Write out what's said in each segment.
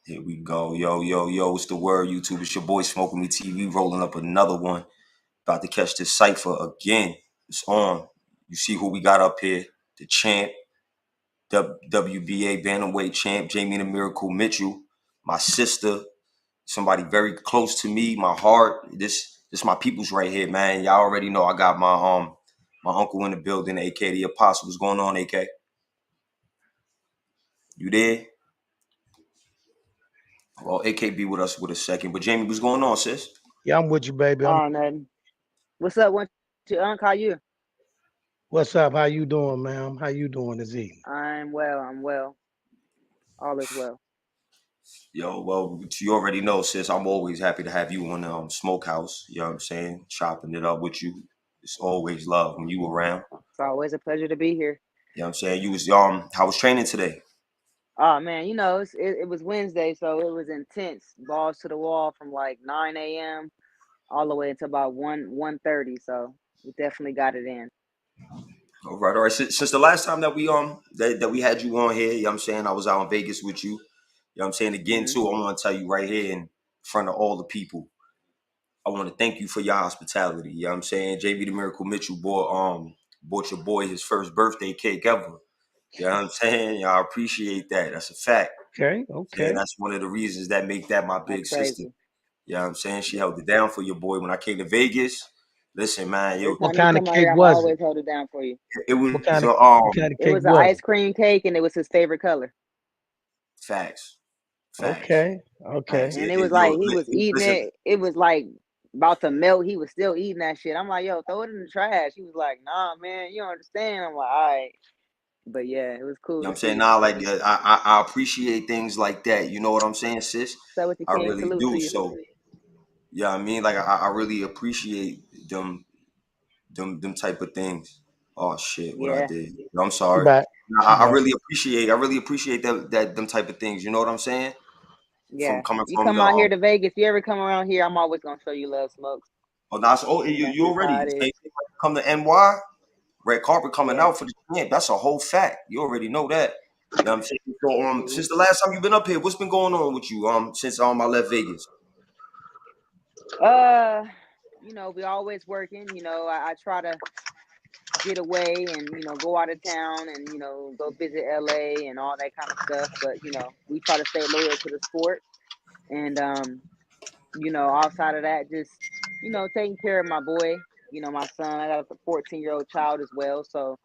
Here we go. Yo, it's the word, YouTube. It's your boy Smoke With Me TV rolling up another one. About to catch this cipher again. It's on. You see who we got up here. The champ, WBA Bantamweight champ, Jamie the Miracle Mitchell. My sister, somebody very close to me, my heart. This my people's right here, man. Y'all already know I got my uncle in the building, AK the Apostle. What's going on, AK? You there? Well, AK be with us with a second. But Jamie, what's going on, sis? Yeah, I'm with you, baby. Nothing. What's up? What you, How you? What's up? How you doing, ma'am? How you doing this evening? I'm well. All is well. Yo, well, you already know, sis, I'm always happy to have you on Smokehouse. You know what I'm saying? Chopping it up with you. It's always love when you around. It's always a pleasure to be here. You know what I'm saying? You was how was training today? Oh man, it was Wednesday, so it was intense. Balls to the wall from like 9 a.m. all the way until about 1:30. So we definitely got it in. All right. Since the last time that we had you on here, you know what I'm saying, I was out in Vegas with you. You know what I'm saying? Again, too, I want to tell you right here in front of all the people, I want to thank you for your hospitality. You know what I'm saying? JB the Miracle Mitchell bought your boy his first birthday cake ever. You know what I'm saying? Yeah, I appreciate that. That's a fact. Okay. And that's one of the reasons that make that my big That's sister. crazy. You know what I'm saying? She held it down for your boy when I came to Vegas. Listen, man, Every What time you kind of come out cake here, I'm was it? always hold it down for you. it was What kind of It cake was an was ice it? cream cake, and it was his favorite color. facts. Okay. Facts. And it was Yo, like he was eating listen, it. It was like about to melt. He was still eating that shit. I'm like, yo, throw it in the trash. He was like, nah, man, you don't understand. I'm like, all right. But yeah, it was cool you know what to I'm saying? see. Now, like, I appreciate things like that. You know what I'm saying, sis? So with the I king, really salute to do. you. So, yeah, I mean, like, I really appreciate them type of things. Oh shit, what I Yeah, did. I'm I'm sorry. back. I'm I back. really appreciate that them type of things. You know what I'm saying? From yeah. coming You from come the out here to Vegas. You ever come around here, I'm always gonna show you love, Smokes. you That's you just already how it is. come to NY, red carpet coming Yeah. out for the camp. That's a whole fact. You already know that. You know what I'm saying? So since the last time you've been up here, what's been going on with you? Since I left Vegas. Uh, we always working. I try to get away and go out of town and go visit LA and all that kind of stuff. But we try to stay loyal to the sport. And outside of that, just taking care of my boy. My son. I got a 14-year-old child as well. So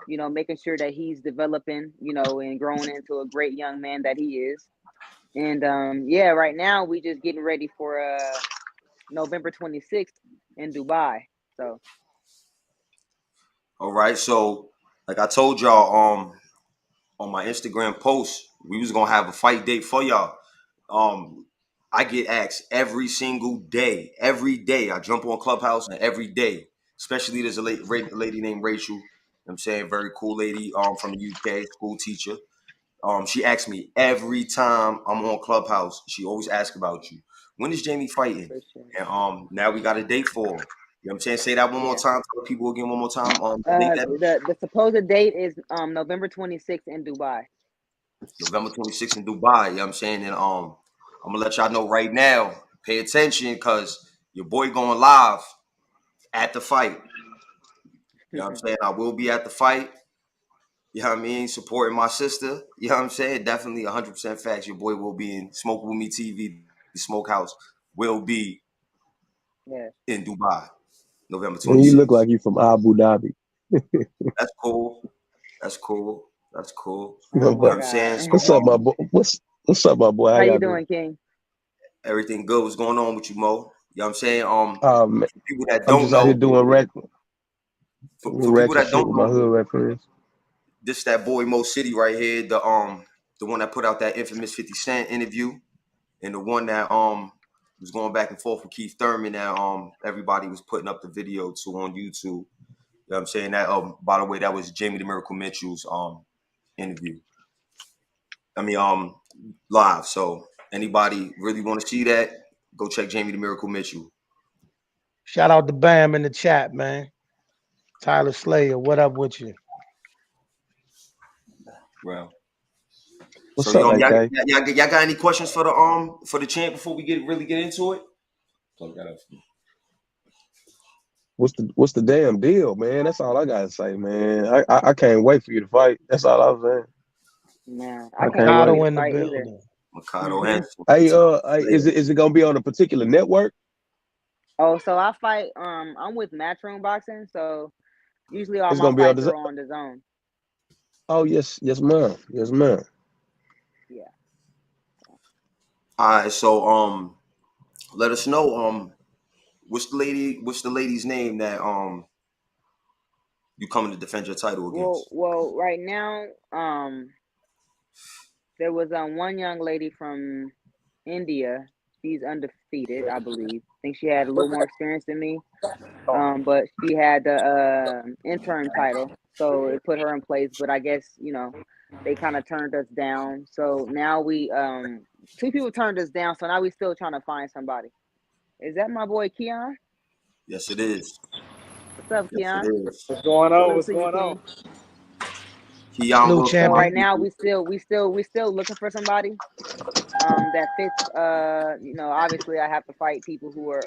making sure that he's developing, and growing into a great young man that he is. And yeah, right now we just getting ready for November 26th in Dubai. So All right. So like I told y'all on my Instagram post, we was gonna have a fight date for y'all. Um, I get asked every single day. Every day I jump on Clubhouse and every day, especially there's a lady named Rachel. You know what I'm saying, very cool lady from the UK, school teacher. She asks me every time I'm on Clubhouse. She always asks about you. When is Jamie fighting? for sure. And now we got a date for her. You know what I'm saying? Say that one more Yeah. time. Tell the people again one more time. The date that is The supposed date is November 26th in Dubai. November 26th in Dubai. You know what I'm saying? And I'm gonna let y'all know right now. Pay attention, cause your boy going live at the fight. You know what I'm saying? I will be at the fight. You know what I mean? Supporting my sister. You know what I'm saying? Definitely 100% facts. Your boy will be in Smoke With Me TV. The Smokehouse will be Yeah. in Dubai, November And you look 26th. like you from Abu Dhabi. That's cool. That's cool. That's cool. Oh You know my what I'm But saying? God. So what's up, my boy? What's up, my boy? How How you y'all doing? doing, King? everything good. What's going on with you, Mo? You know what I'm saying? Um, For people that I'm don't just out here know, doing for people ratchet that shit don't with my know, hood reference. this that boy MOCITY right here, the one that put out that infamous 50 Cent interview, and the one that was going back and forth with Keith Thurman that everybody was putting up the video to on YouTube. You know what I'm saying? That by the way, that was Jamie the Miracle Mitchell's interview. I mean live. So anybody really want to see that, go check Jamie the Miracle Mitchell. Shout out to Bam in the chat, man. Tyler Slayer, what up with you? Well, What's So up, y'all, AK? y'all got any questions for the champ before we really get into it? Plug that up for me. What's the damn deal, man? That's all I gotta say, man. I can't wait for you to fight. That's all I'm saying. Man, I I can't can't wait for you wait. Mikado to in the fight either. building. Mikado Henson. Hey, is it gonna be on a particular network? Oh, so I fight. I'm with Matchroom Boxing, so usually all It's my gonna be on fights the. are on the zone. Oh yes, ma'am. Yes, ma'am. Yeah. All right, so let us know what's the lady's name that you coming to defend your title against? Well, right now, there was one young lady from India. She's undefeated, I believe. I think she had a little more experience than me. But she had the interim title, so it put her in place. But I guess they kind of turned us down. So now we two people turned us down. So now we still trying to find somebody. Is that my boy Keon? Yes, it is. What's up, Yes, it Keon? is. What's going on? Salute What's to you, going on? King. Keon Salute, will So fight right champion. now you. we still looking for somebody that fits. Obviously I have to fight people who are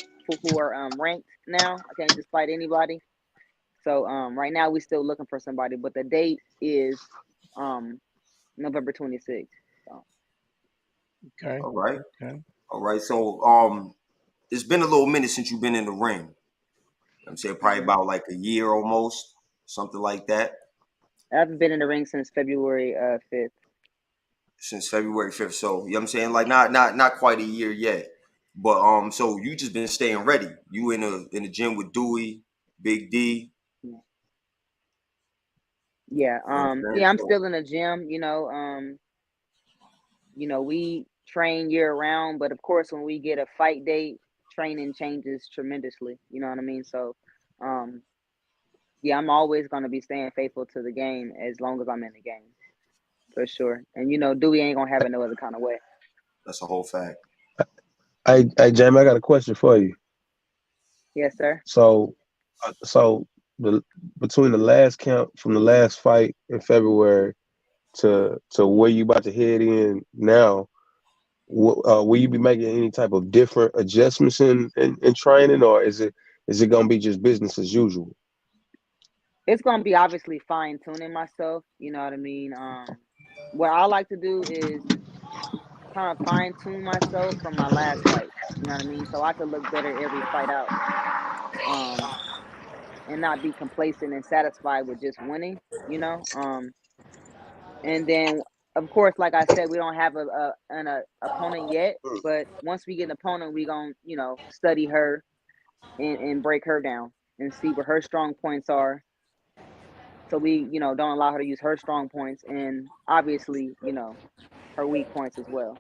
ranked now. I can't just fight anybody. So right now we still looking for somebody, but the date is November 26th. So Okay. All right. Okay. All right. So it's been a little minute since you've been in the ring. I'm saying probably hmm about like a year almost, something like that. I haven't been in the ring since February 5th. Since February 5th. So you know what I'm saying? Like not quite a year yet. But so you just been staying ready. You in the gym with Dewey, Big D. Yeah. You know what I'm saying? Yeah, I'm So still in the gym. We train year round, but of course when we get a fight date, training changes tremendously. You know what I mean? So um yeah, I'm always gonna be staying faithful to the game as long as I'm in the game. For sure. And Dewey ain't gonna have it no other kind of way. that's a whole fact. Hey, Jamie, I got a question for you. Yes, sir. So, so the between the last count from the last fight in February to where you about to head in now, will you be making any type of different adjustments in training, or is it gonna be just business as usual? It's gonna be obviously fine tuning myself. You know what I mean? What I like to do is kind of fine tune myself from my last fight. You know what I mean? So I could look better every fight out. Um, and not be complacent and satisfied with just winning. You know. And then of course, like I said, we don't have an opponent yet. But once we get an opponent, we gonna study her and break her down and see what her strong points are. So we don't allow her to use her strong points and obviously her weak points as well.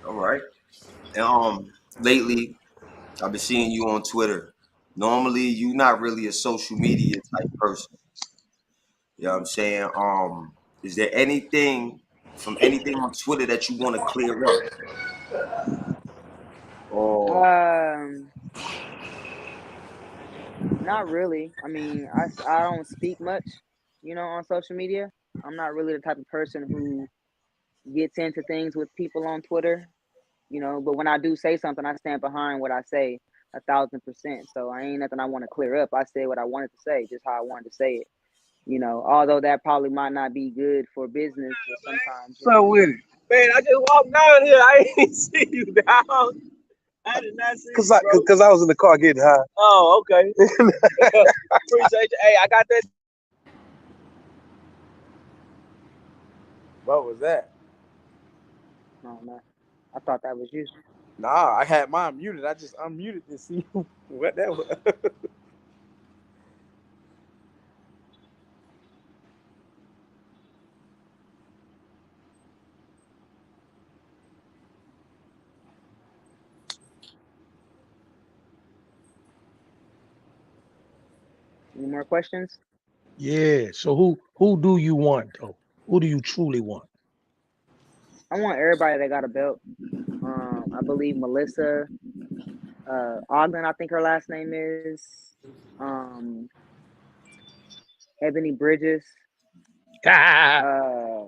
All right. And lately I've been seeing you on Twitter. Normally you're not really a social media type person. You know what I'm saying? Is there anything on Twitter that you want to clear up? Or Um, Not really. I mean, I don't speak much, on social media. I'm not really the type of person who gets into things with people on Twitter, but when I do say something, I stand behind what I say 1,000%. So I ain't nothing I want to clear up. I say what I wanted to say, just how I wanted to say it. Although that probably might not be good for business, but sometimes, So with it, man. I just walked down here. I ain't see you down. I did not see Cause you, I bro. cause I was in the car getting high. Oh, okay. Appreciate you. Hey, I got that. What was that? I don't know. I thought that was you. Nah, I had mine muted. I just unmuted to see what that was. Any more questions? Yeah. So who do you want though? Who do you truly want? I want everybody that got a belt. I believe Melissa Ogden, I think her last name is. Um, Ebony Bridges. Uh,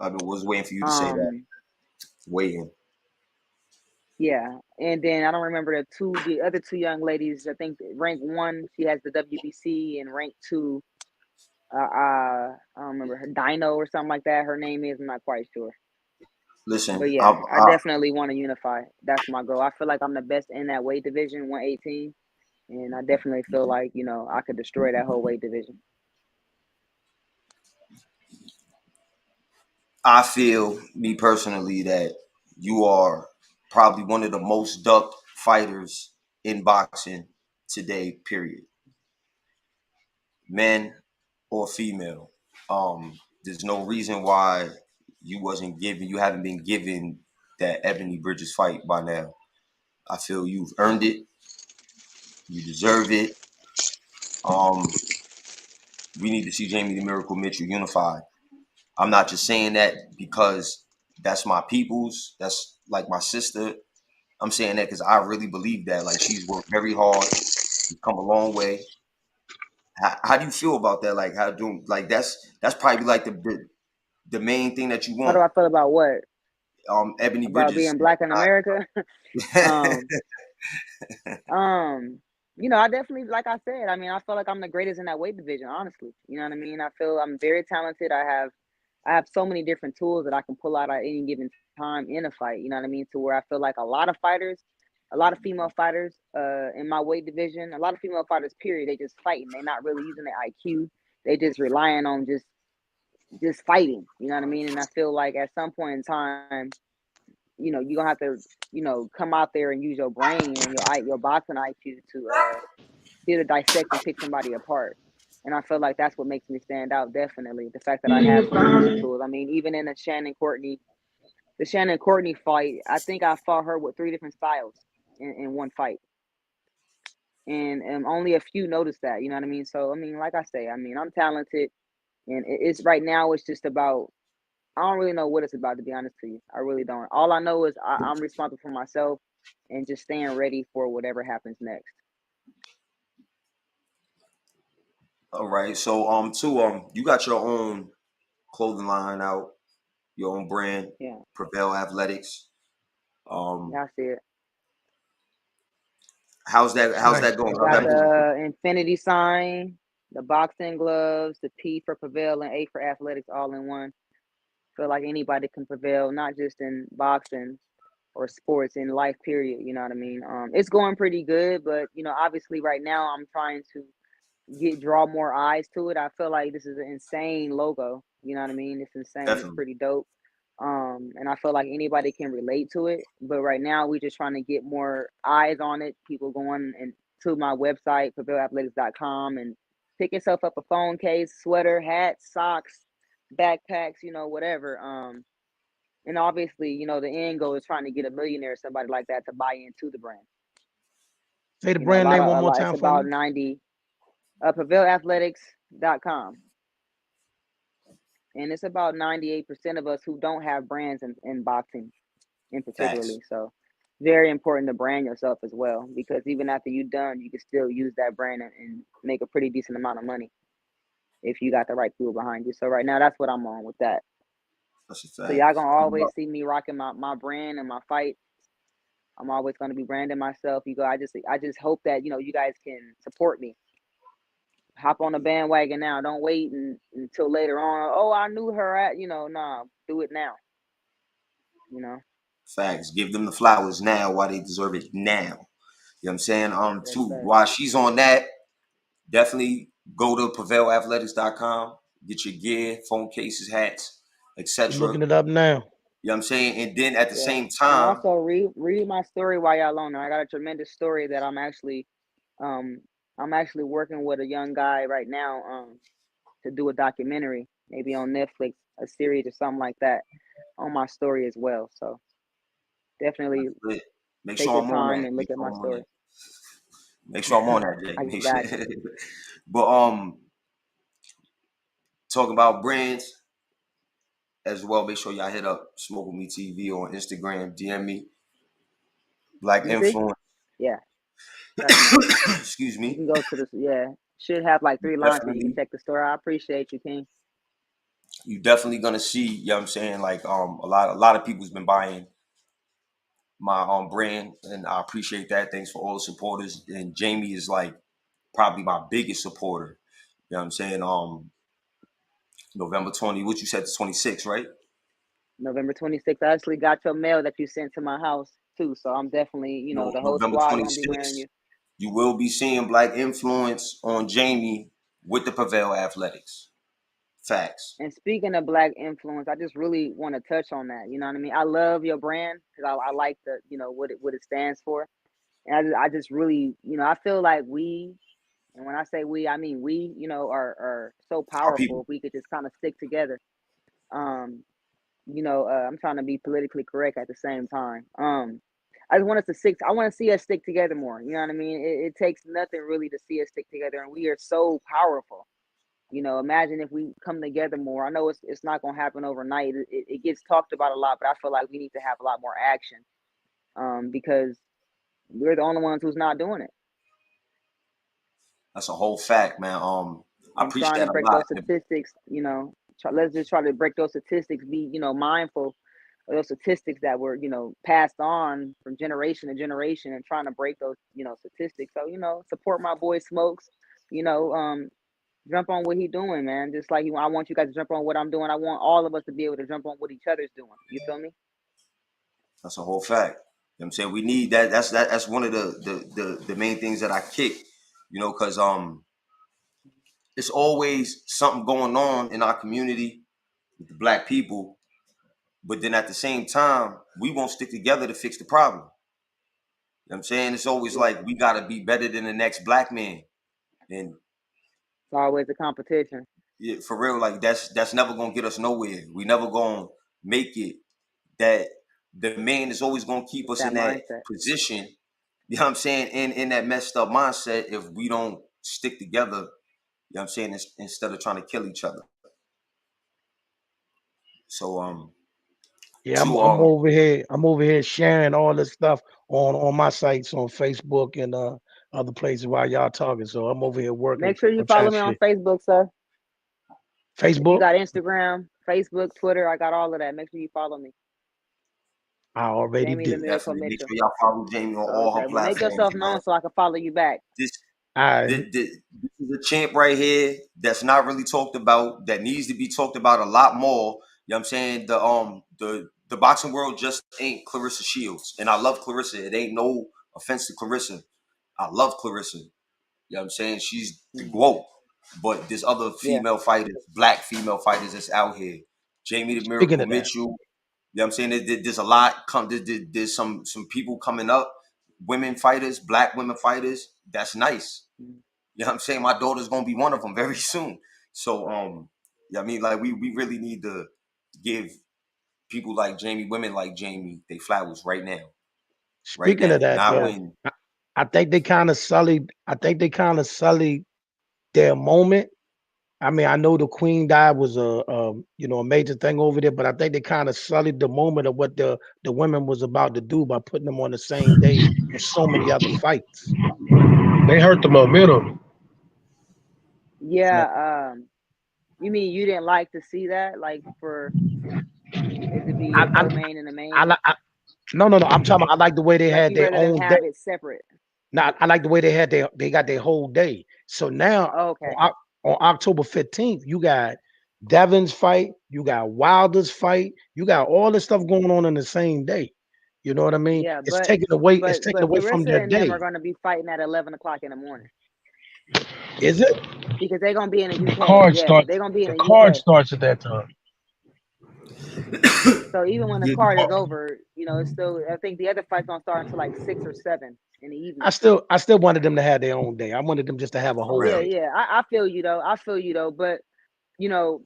I was waiting for you to say that. Waiting. yeah, and then I don't remember the other two young ladies. I think rank 1, she has the WBC, and rank 2, I don't remember her, Dino or something like that. Her name is. I'm not quite sure. Listen, But yeah, I definitely want to unify. That's my goal. I feel like I'm the best in that weight division, 118, and I definitely feel like I could destroy that whole weight division. I feel, me personally, that you are probably one of the most ducked fighters in boxing today, period. Men or female. There's no reason why you haven't been given that Ebony Bridges fight by now. I feel you've earned it. You deserve it. We need to see Jamie the Miracle Mitchell unified. I'm not just saying that because that's my people's, that's like my sister. I'm saying that because I really believe that. Like, she's worked very hard, she's come a long way. How do you feel about that? Like, that's probably like the main thing that you How do want. I feel about what? Ebony About Bridges. being black in America? um, I definitely, like I said, I mean, I feel like I'm the greatest in that weight division, honestly. You know what I mean? I feel I'm very talented. I have so many different tools that I can pull out at any given time in a fight. You know what I mean? To where I feel like a lot of fighters, a lot of female fighters, in my weight division, a lot of female fighters, period, they just fighting. They're not really using their IQ. They just relying on just fighting. You know what I mean? And I feel like at some point in time, you're gonna have to, come out there and use your brain and your boxing IQ to be able to dissect and pick somebody apart. And I feel like that's what makes me stand out. Definitely the fact that I have so many tools. I mean, even in the Shannon Courtney fight, I think I fought her with 3 different styles in one fight, and only a few noticed that. You know what I mean? So I mean, like I say, I mean, I'm talented, and it's right now. It's just about. I don't really know what it's about, to be honest to you. I really don't. All I know is I'm responsible for myself and just staying ready for whatever happens next. All right. So you got your own clothing line out, your own brand, Yeah, Prevail Athletics. yeah, I see it. How's Nice. that going? It How's got that moving? the infinity sign, the boxing gloves, the P for Prevail, and A for Athletics, all in one. Feel like anybody can prevail, not just in boxing or sports, in life, period. You know what I mean? It's going pretty good, but obviously right now I'm trying to draw more eyes to it. I feel like this is an insane logo. You know what I mean? It's insane. It's Definitely. pretty dope. And I feel like anybody can relate to it. But right now we're just trying to get more eyes on it. People going and to my website, prevailathletics.com, and pick yourself up a phone case, sweater, hats, socks, backpacks, whatever. And obviously, the end goal is trying to get a millionaire, somebody like that, to buy into the brand. Say the A brand lot name of one more it's time for about me. 90 prevailathletics.com. And it's about 98% of us who don't have brands in boxing in Facts. particularly. So very important to brand yourself as well, because even after you're done, you can still use that brand and make a pretty decent amount of money if you got the right people behind you. So right now, that's what I'm on with that. That's a So fact. y'all gonna always see me rocking my brand and my fight. I'm always gonna be branding myself. I just hope that you guys can support me. Hop on the bandwagon now. Don't wait until later on. Oh, I knew her at nah, do it now. You know. Facts. Give them the flowers now while they deserve it now. You know what I'm saying? Yes, Too, sir. while she's on that, definitely go to prevailathletics.com, get your gear, phone cases, hats, I'm etc. looking it up now. You know what I'm saying? And then at the Yeah. same And time, also read my story while y'all on there. I got a tremendous story that um I'm actually working with a young guy right now to do a documentary, maybe on Netflix, a series or something like that, on my story as well. So definitely make take sure your I'm on time that. and look Make at sure my I'm on that. story. Make sure I'm on that, Jay. I Make sure. got you. But talking about brands as well, make sure y'all hit up Smoke With Me TV on Instagram, DM me, Black You see? Influence. Yeah, definitely. Excuse You me. can go to this. Yeah. Should have like 3 launches. You can Definitely, check the store. I appreciate you, King. you definitely gonna see, you know what I'm saying, like a lot of people's been buying my brand, and I appreciate that. Thanks for all the supporters. And Jamie is like probably my biggest supporter. You know what I'm saying? November 20, what you said, the 26th, right? November 26th. I actually got your mail that you sent to my house too. So I'm definitely, No, the whole November squad gonna be wearing 26th, you. you will be seeing Black influence on Jamie with the Prevail Athletics. Facts. And speaking of Black influence, I just really want to touch on that. You know what I mean? I love your brand because I like the, what it stands for. And I just really, I feel like we, and when I say we, I mean we, are so Our powerful people. if we could just kind of stick together. Um, I'm trying to be politically correct at the same time. I just want us to stick. I want to see us stick together more. You know what I mean? It takes nothing really to see us stick together, and we are so powerful. Imagine if we come together more. I know it's not gonna happen overnight. It gets talked about a lot, but I feel like we need to have a lot more action. Because we're the only ones who's not doing it. That's a whole fact, man. I I'm appreciate trying to that a break lot. those statistics. Let's just try to break those statistics. Be mindful of those statistics that were passed on from generation to generation, and trying to break those statistics. So support my boy Smokes. You know, jump on what he doing, man. Just like I want you guys to jump on what I'm doing. I want all of us to be able to jump on what each other's doing. You feel me? That's a whole fact. You know what I'm saying? We need that. That's one of the main things that I kick, because it's always something going on in our community with the Black people, but then at the same time, we won't stick together to fix the problem. You know what I'm saying? It's always Yeah. like we gotta be better than the next Black man. And It's always a competition. yeah, for real, like that's never gonna get us nowhere. We never gonna make it. That the man is always gonna keep It's us that in that mindset. position. You know what I'm saying? In that messed up mindset, if we don't stick together, you know what I'm saying, instead of trying to kill each other. So Yeah, to I'm over here. I'm over here sharing all this stuff on my sites on Facebook and other places while y'all talking. So I'm over here working Make sure you on trying follow me on shit. Facebook, sir. If you Facebook, got Instagram, Facebook, Twitter, I got all of that. Make sure you follow me. I already Jamie the did. Miracle definitely make Mitchell. sure y'all follow Jamie on all Okay. her Well, make platforms, yourself man. known so I can follow you back. This I this is a champ right here that's not really talked about, that needs to be talked about a lot more. You know what I'm saying? The boxing world just ain't Clarissa Shields. And I love Clarissa. It ain't no offense to Clarissa. I love Clarissa. You know what I'm saying? She's the Mhm. GOAT. But there's other Yeah. female fighters, Black female fighters that's out here. Jamie the speaking Miracle of that, Mitchell. You know what I'm saying? There's a lot. There's some people coming up, women fighters, Black women fighters. That's nice. Mhm. You know what I'm saying? My daughter's gonna be one of them very soon. So yeah, I mean, like we really need to give people like Jamie, women like Jamie, they flowers right now. Right speaking of now. that Not Yeah. though, when I think they kind of sullied. I think they kind of sullied their moment. I mean, I know the Queen died was a major thing over there, but I think they kind of sullied the moment of what the women was about to do by putting them on the same day with so many other fights. They hurt the momentum. And Yeah. You mean you didn't like to see that? Like for it to be I, a I, co-main and a I, main? I, I no. I'm talking about, I like the way they Like had you their rather them own day. have it separate? Now I like the way they got their whole day. So now Oh, okay. on October 15th, you got Devin's fight, you got Wilder's fight, you got all this stuff going on in the same day. You know what I mean? Yeah, It's but taken away. It's but taken but away from Clarissa their and them day. are gonna be fighting at 11 o'clock in the morning Is it? because they're gonna be in the The UK. card Yeah, starts. they're gonna be in The the card UK. starts at that time. So even when the the, card is the, over, it's still. I think the other fight's gonna start until like 6 or 7 in the I evening. still wanted them to have their own day. I wanted them just to have a for whole Yeah, real. day. yeah. I feel you though. I feel you though. But you know,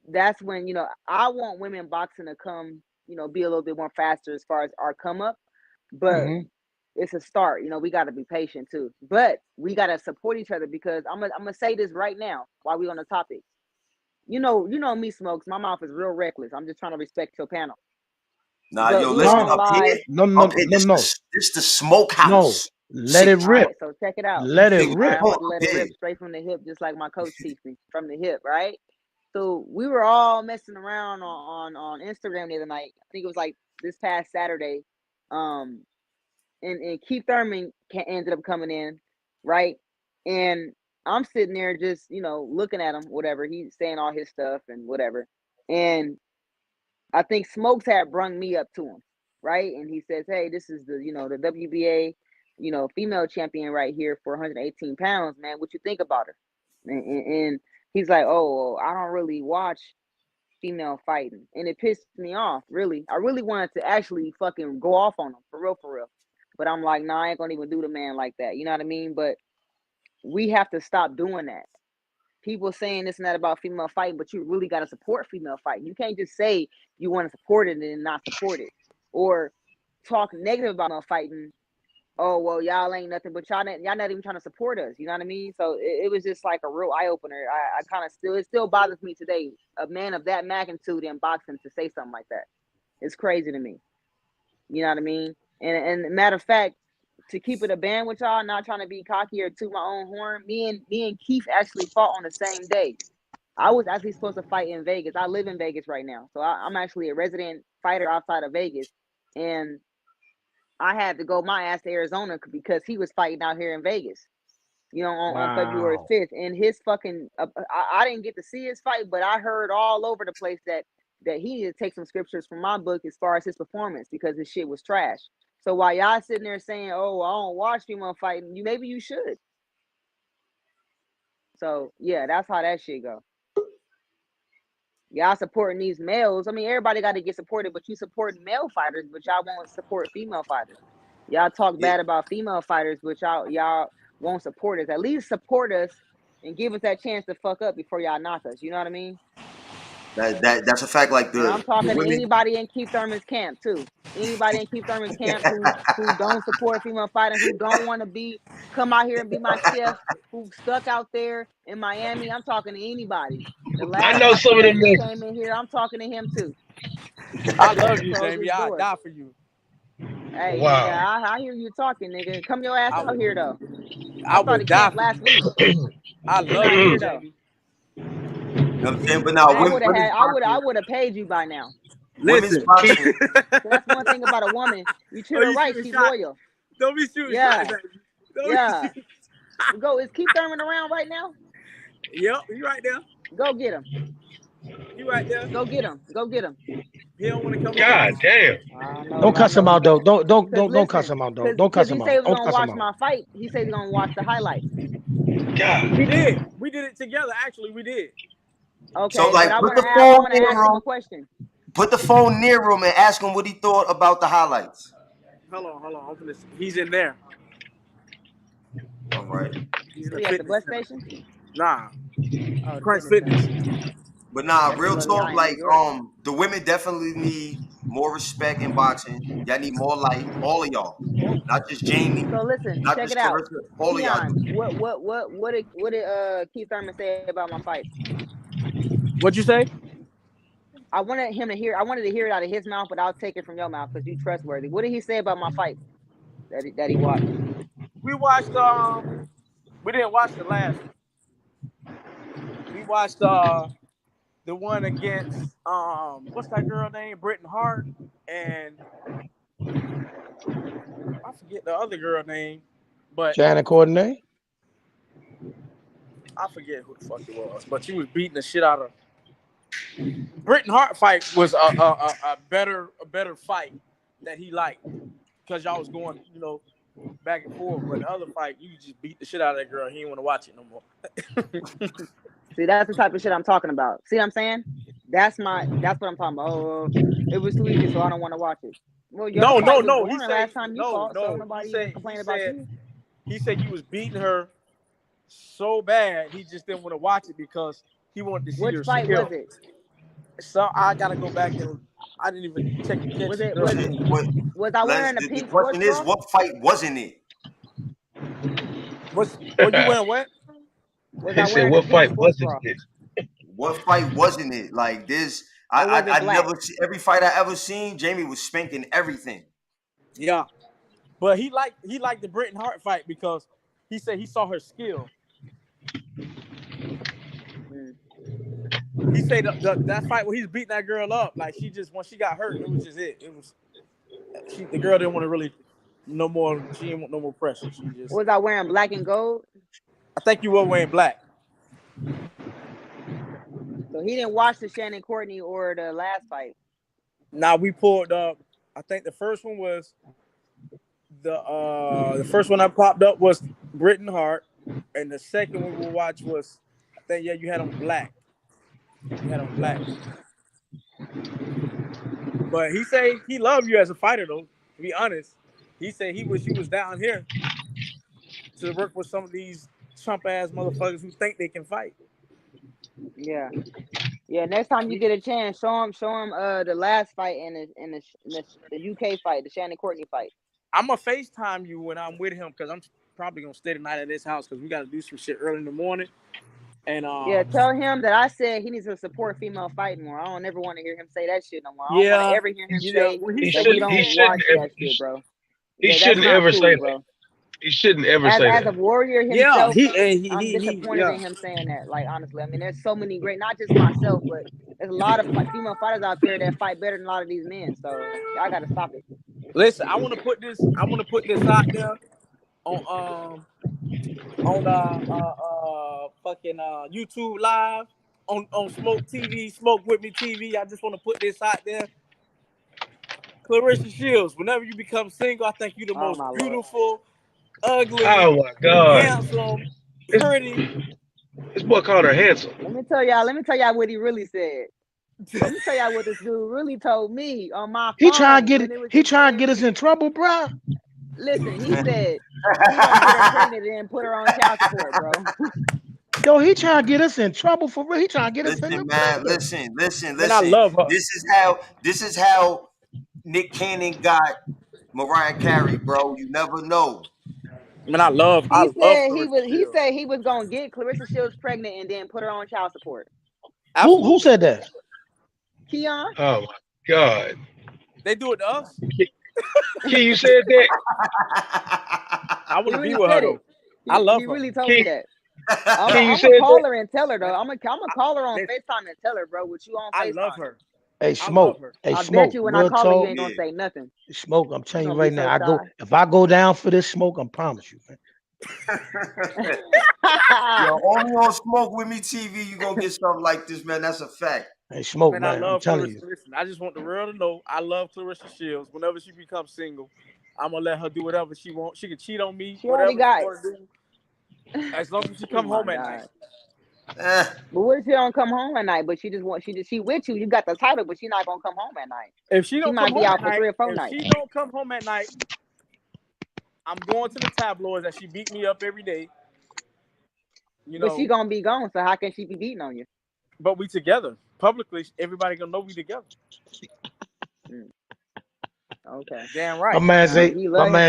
that's when I want women boxing to come. Be a little bit more faster as far as our come up. But Hmm. it's a start. We got to be patient too. But we got to support each other because I'm gonna say this right now while we on the topic. Me, Smokes. My mouth is real reckless. I'm just trying to respect your panel. Nah, But yo, we ain't listen, No, gonna lie. no, no, up here, no, no, this the no. Smokehouse. Let it All rip. right, so check it out. Let it Nigga, All right, rip. I'm about to let it yeah. rip straight from the hip, just like my coach teach me from the hip, right? So we were all messing around on Instagram the other night. I think it was like this past Saturday. And Keith Thurman ended up coming in, right? And I'm sitting there just, looking at him, whatever. He's saying all his stuff and whatever. And I think Smokes had brung me up to him, right? And he says, "Hey, this is the WBA, female champion right here for 118 pounds, man. What you think about her?" And he's like, "Oh, I don't really watch female fighting," and it pissed me off. Really, I really wanted to actually fucking go off on him for real. But I'm like, nah, I ain't gonna even do the man like that. You know what I mean? But we have to stop doing that. People saying this and that about female fighting, but you really got to support female fighting. You can't just say you want to support it and not support it, or talk negative about female fighting. Oh well, y'all ain't nothing, but y'all not even trying to support us. You know what I mean? So it was just like a real eye opener. I kind of it still bothers me today. A man of that magnitude in boxing to say something like that, it's crazy to me. You know what I mean? And matter of fact, to keep it a band with y'all, not trying to be cocky or toot my own horn. Me and Keith actually fought on the same day. I was actually supposed to fight in Vegas. I live in Vegas right now, so I'm actually a resident fighter outside of Vegas, and I had to go my ass to Arizona because he was fighting out here in Vegas. On February Wow. 5th, and his fucking I didn't get to see his fight, but I heard all over the place that he needed to take some scriptures from my book as far as his performance because his shit was trash. So while y'all sitting there saying, "Oh, I don't watch female fighting," maybe you should. So yeah, that's how that shit go. Y'all supporting these males. I mean, everybody got to get supported, but you support male fighters, but y'all won't support female fighters. Y'all talk Yeah. bad about female fighters, but y'all won't support us. At least support us and give us that chance to fuck up before y'all knock us. You know what I mean? That's a fact. Like And I'm the talking to women. anybody in Keith Thurman's camp too. Anybody in Keith Thurman's camp who don't support female fighting, who don't want to come out here and be my chef, who stuck out there in Miami. I'm talking to anybody. The I last know some boxer of them that just niggas. came in here, I'm talking to him too. I Let's love just you, close Jamie. this I'll door. die for you. Hey, nigga, Wow. I hear you talking, nigga. Come your ass I out would, here though. I I would started die camp for last you. week. I You're love not you, here though. Jamie. You know what I'm saying? But now I would have women's had I boxing, would have paid you by now. women's Listen. boxing, So that's one thing about a woman. You treat Oh, her you right, shooting she shots. loyal. Don't be shooting shots Yeah, at me. Don't be yeah. shooting. Go. Is Keith Thurman around right now? Yep, you right there. Go get him. You right there. Go get him. Go get him. He don't want to come on. God damn. I know. Don't I cuss him know he out though. don't. Don't cuss Listen, him out though. cause Don't cuss he him said out. he was Don't gonna cuss him watch out. my fight. He said he's gonna watch the highlights. God. We did. We did it together. Actually, we did. so Okay, but like I put want the to have. I phone want to near ask him him, a question. put the phone near him, and ask him what he thought about the highlights. Hold on. Open this. He's in there. All right. He's in Is the he at the fitness bus center. station? Nah, Oh, the Crunch fitness center. Fitness. But nah, That's a real little. Y'all talk. in New Like York. the women definitely need more respect in boxing. Y'all need more light. All of y'all, not just Jamie, So listen, not check it just out. Clarissa. All of y'all Keon, do. what did Keith Thurman say about my fight? What'd you say? I wanted to hear it out of his mouth, but I'll take it from your mouth because you trustworthy. What did he say about my fight that he watched? We watched. We didn't watch the last one. We watched the one against what's that girl name? Britton Hart, and I forget the other girl name, but Janet Coordinate. I forget who the fuck it was. But she was beating the shit out of. Britton Hart fight was a better fight that he liked because y'all was going back and forth. But the other fight, you just beat the shit out of that girl. He didn't want to watch it no more. See, that's the type of shit I'm talking about. See what I'm saying? That's what I'm talking about. Oh, it was too easy, so I don't want to watch it. Well, your No. fight was He boring said last time you no. fought, so nobody even He complained about said you. he said you was beating her so bad he just didn't want to watch it because he wanted to see Which your fight was skill. it? So I gotta go back and I didn't even check the catch Was the it girl was name. was I wearing a The pink sports question is, bra? what fight wasn't it? What you wearing? What? Was He I said, wearing a what pink fight sports wasn't bra? it? What fight wasn't it? Like this, Or was it I black? never see every fight I ever seen. Jamie was spanking everything. Yeah. But he liked the Britton Hart fight because he said he saw her skill. He said that fight where he's beating that girl up, like she just once she got hurt, it was just it. It was the girl didn't want to really no more. She didn't want no more pressure. She just Was I wearing black and gold? I think you were wearing black. So he didn't watch the Shannon Courtney or the last fight. Now we pulled up. I think the first one was the first one I popped up was Britton Hart, and the second one we'll watch was I think you had on black. You had on black. But he say he loved you as a fighter though. To be honest, he said he wish you was down here to work with some of these Trump ass motherfuckers who think they can fight. Yeah. Next time you get a chance, show him the last fight and the UK fight, the Shannon Courtney fight. I'm gonna FaceTime you when I'm with him because I'm probably gonna stay the night at his house because we gotta do some shit early in the morning. And yeah, tell him that I said he needs to support female fighting more. I don't ever want to hear him say that shit no more. I don't want to ever hear him say that we don't watch that shit, bro. He shouldn't ever say bro. that. He shouldn't ever say as that. a warrior himself, he I'm disappointed in him saying that. Like honestly, I mean, there's so many great, not just myself, but there's a lot of female fighters out there that fight better than a lot of these men. So y'all gotta stop it. Listen, I want to put this out there on fucking YouTube live on Smoke TV, Smoke With Me TV. I just want to put this out there. Clarissa Shields, whenever you become single, I think you're the most beautiful, ugly, oh my God, handsome, pretty. This boy called her handsome. Let me tell y'all what he really said. Let me tell y'all what this dude really told me on my phone. He trying to get us in trouble, bro. Listen, he said he gonna get her pregnant and put her on child support, bro. Yo, he trying to get us in trouble for real. He trying to get us in the man. Listen. Man, I love her. This is how Nick Cannon got Mariah Carey, bro. You never know. Man, I love. He said he was gonna get Clarissa Shields pregnant and then put her on child support. Who said that? Keon. Oh my God. They do it to us. Key, you said that. I want to be with her though. I love her. He really told me that. I'm gonna call her and tell her though. I'm gonna call her on FaceTime and tell her, bro, with you on FaceTime. I love her. Hey, Smoke. I bet you when I call her, you ain't gonna say nothing. Smoke, I'm telling you right now. If I go down for this, Smoke, I promise you, man. Yo, only on Smoke With Me TV, you gonna get something like this, man. That's a fact. Hey, Smoke, man, I love I'm telling Clarissa. Listen, I just want the world to know I love Clarissa Shields. Whenever she becomes single, I'm gonna let her do whatever she wants. She can cheat on me. She already got it. As long as she come home at night. But what if she don't come home at night? But she with you. You got the title, but she not gonna come home at night. If she don't might come be home out for 3 or 4 nights. If she don't come home at night, I'm going to the tabloids that she beat me up every day. You know, but she gonna be gone. So how can she be beating on you? But we together publicly. Everybody gonna know we together. Okay. Damn right. My man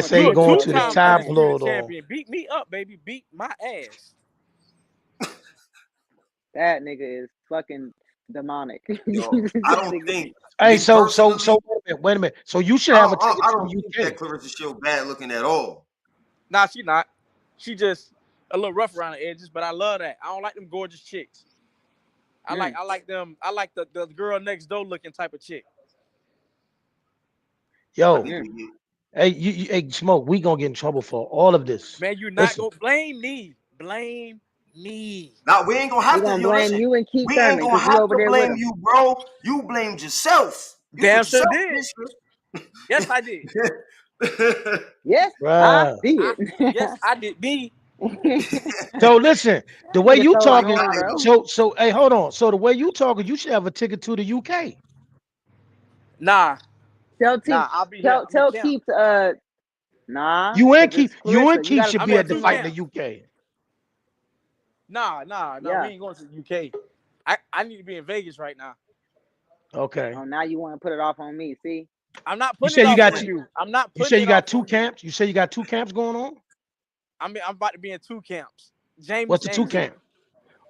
say he going to the tabloid. Beat me up, baby. Beat my ass. That nigga is fucking demonic. Yo, I don't think. Hey, so wait a minute. So you should have a ticket I don't think that Clarissa Shields bad looking at all. Nah, she not. She just a little rough around the edges, but I love that. I don't like them gorgeous chicks. I like them. I like the girl next door looking type of chick. Yo, hey, Smoke, we gonna get in trouble for all of this. Man, you're not gonna blame me. Blame me. Nah, we ain't gonna have to blame you and keep we ain't gonna have to blame you, bro. You blamed yourself. You damn sure did. Yes, I did. Yes, I did. Yes, I did. Me. So listen, the way you talking, so hey, hold on. So the way you talking, you should have a ticket to the UK. Nah. Tell Keith. Nah. You and Keith should be at the fight in the UK. Nah. We ain't going to the UK. I need to be in Vegas right now. Okay. Oh, now you want to put it off on me? See, I'm not putting it off on you. I'm not. You say you got 2 camps. You say you got 2 camps going on. I'm about to be in 2 camps. Jamie. What's the 2 camp?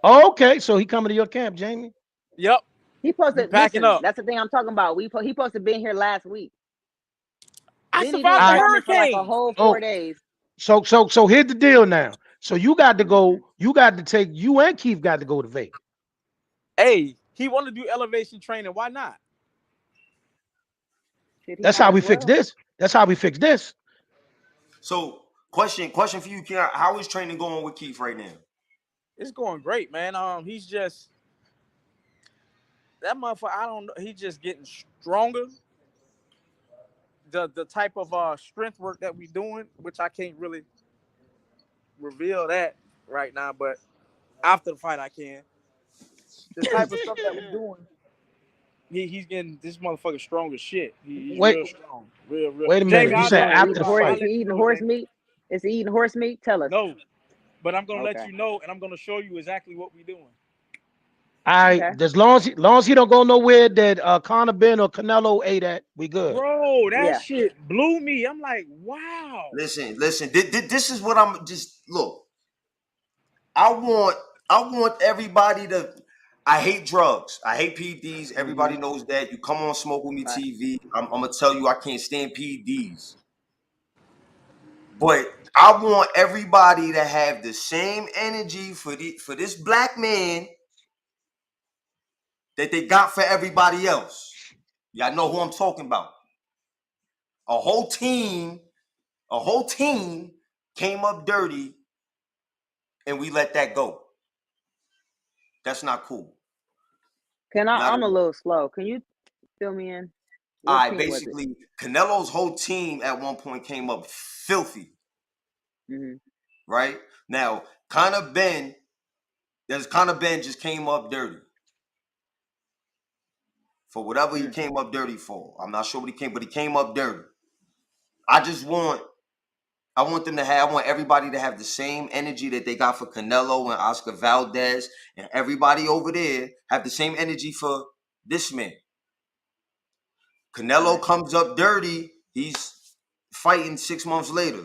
Oh, okay, so he coming to your camp, Jamie. Yep. He supposed to packing up. That's the thing I'm talking about. He supposed to been here last week. I Then he did survived the filming for like a hurricane. whole Oh, 4 days. so here's the deal now. So you got to go. You got to take. You and Keith got to go to Vegas. Hey, he wanted to do elevation training. Why not? Shit, he That's might how as we fix well. this. That's how we fix this. So, question for you, Keith. How is training going with Keith right now? It's going great, man. He's just that motherfucker. I don't know. He's just getting stronger. The type of strength work that we doing, which I can't really reveal that right now, but after the fight I can. The type of stuff that we doing, he's getting this motherfucker strong as shit. He's Wait, real strong, real. wait a Jake, minute. What You he said doing? after Eating the horse? I'll Is fight. he let you eating know, horse Jake. meat? Is he eating horse meat? Tell us. No, but I'm gonna let Okay. you know, and I'm gonna show you exactly what we doing. I Okay. as long as he don't go nowhere that Conor Ben or Canelo ate at, we good. Bro, that Yeah. shit blew me. I'm like, wow. Listen. This is what I'm just look. I want everybody to. I hate drugs. I hate PEDs. Mm-hmm. Everybody knows that. You come on Smoke With Me Right. TV. I'm gonna tell you I can't stand PEDs. But I want everybody to have the same energy for this black man that they got for everybody else. Y'all know who I'm talking about. A whole team came up dirty and we let that go. That's not cool. Can Not I'm at a all. little slow. Can you fill me in? All What right, team was it? basically, Canelo's whole team at one point came up filthy, Mm-hmm. right? Now, Conor Ben just came up dirty for whatever he Mm. came up dirty for. I'm not sure what he came, but he came up dirty. I want everybody to have the same energy that they got for Canelo and Oscar Valdez, and everybody over there have the same energy for this man. Canelo Right. comes up dirty. He's fighting 6 months later.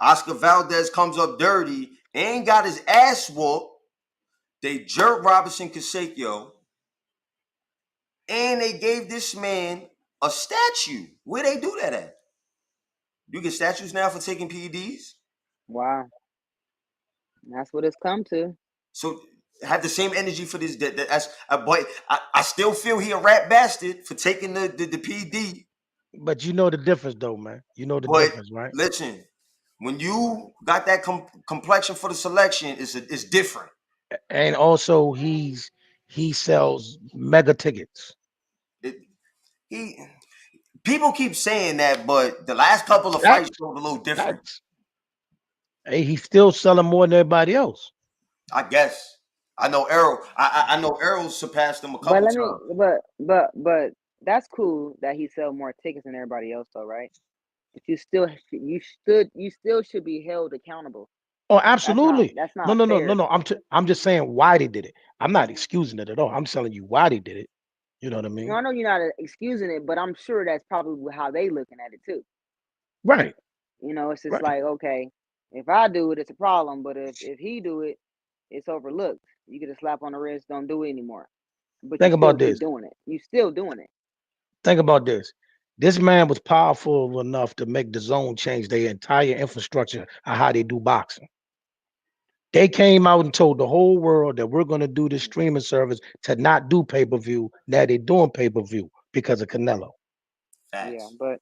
Oscar Valdez comes up dirty and got his ass whooped. They jerked Robinson Kasekyo, and they gave this man a statue. Where they do that at? You get statues now for taking PEDs? Wow. That's what it's come to. So have the same energy for this. That's but I still feel he a rat bastard for taking the PD. But you know the difference, though, man. You know the But difference, right? listen, when you got that complexion for the selection, it's different. And also, he sells mega tickets. It, he People keep saying that, but the last couple of fights That's showed a little different. that's. Hey, he's still selling more than everybody else. I guess. I know Errol. I know Errol surpassed him a But couple let me. times. But that's cool that he sell more tickets than everybody else, though, right? But you still should be held accountable. Oh, absolutely. That's No, not no, no, no, fair. no. I'm just saying why they did it. I'm not excusing it at all. I'm telling you why they did it. You know what I You know, mean? I know you're not excusing it, but I'm sure that's probably how they looking at it too. Right, You know, it's just right. like, okay, if I do it, it's a problem, but if he do it, it's overlooked. You get a slap on the wrist, don't do it anymore. But you Think still about keep this. doing it. You still doing it. Think about this. This man was powerful enough to make the zone change their entire infrastructure of how they do boxing. They came out and told the whole world that we're going to do this streaming service to not do pay-per-view. Now they're doing pay-per-view because of Canelo. Yeah, Facts. but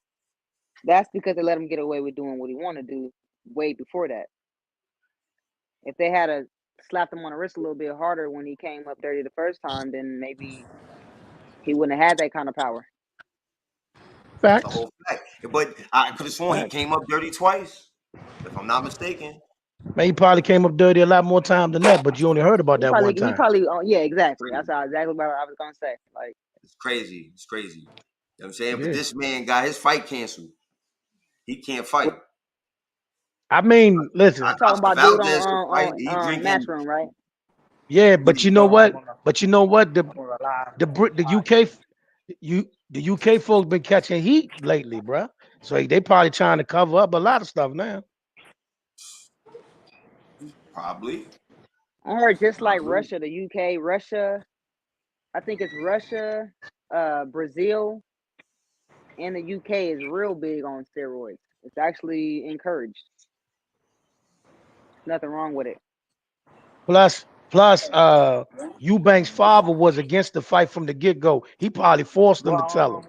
that's because they let him get away with doing what he want to do way before that. If they had a slapped him on the wrist a little bit harder when he came up dirty the first time, then maybe he wouldn't have had that kind of power. That's a Facts, whole fact. But I could have sworn he facts. came up dirty twice, if I'm not mistaken. Man, he probably came up dirty a lot more time than that, but you only heard about He that probably, one he time. probably, yeah, exactly. That's Crazy. exactly what I was gonna say. Like, It's crazy. It's crazy. You know what I'm saying? But Yeah. this man got his fight canceled. He can't fight. I mean, listen, you talking Oscar about dude Valdez could fight. He on drinking. Matchroom, right? yeah, What but he? you know Hold on, what? But you know what? The UK the UK folks been catching heat lately, bruh. So they probably trying to cover up a lot of stuff now. Probably. I heard just like Probably. Russia, the UK, Russia. I think it's Russia, Brazil, in the UK is real big on steroids. It's actually encouraged. Nothing wrong with it. Plus, Eubanks' father was against the fight from the get-go. He probably forced them to tell him.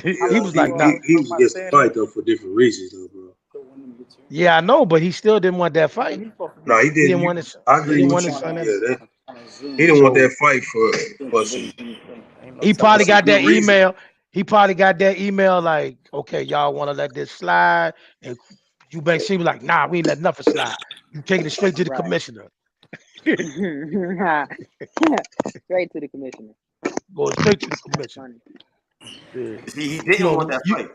He was like, nah. He was against the fight though for different reasons though, bro. Yeah, I know, but he still didn't want that fight. No, he He didn't didn't. want his. I He agree didn't with want you. his son. Yeah, he didn't want that fight for some He probably got good that reason. email. He probably got that email like, okay, y'all want to let this slide, and Eubanks seemed like, nah, we ain't let nothing slide. You taking it straight to the Right. commissioner. Straight to the commissioner. Go straight to the commissioner. See, he didn't want that fight.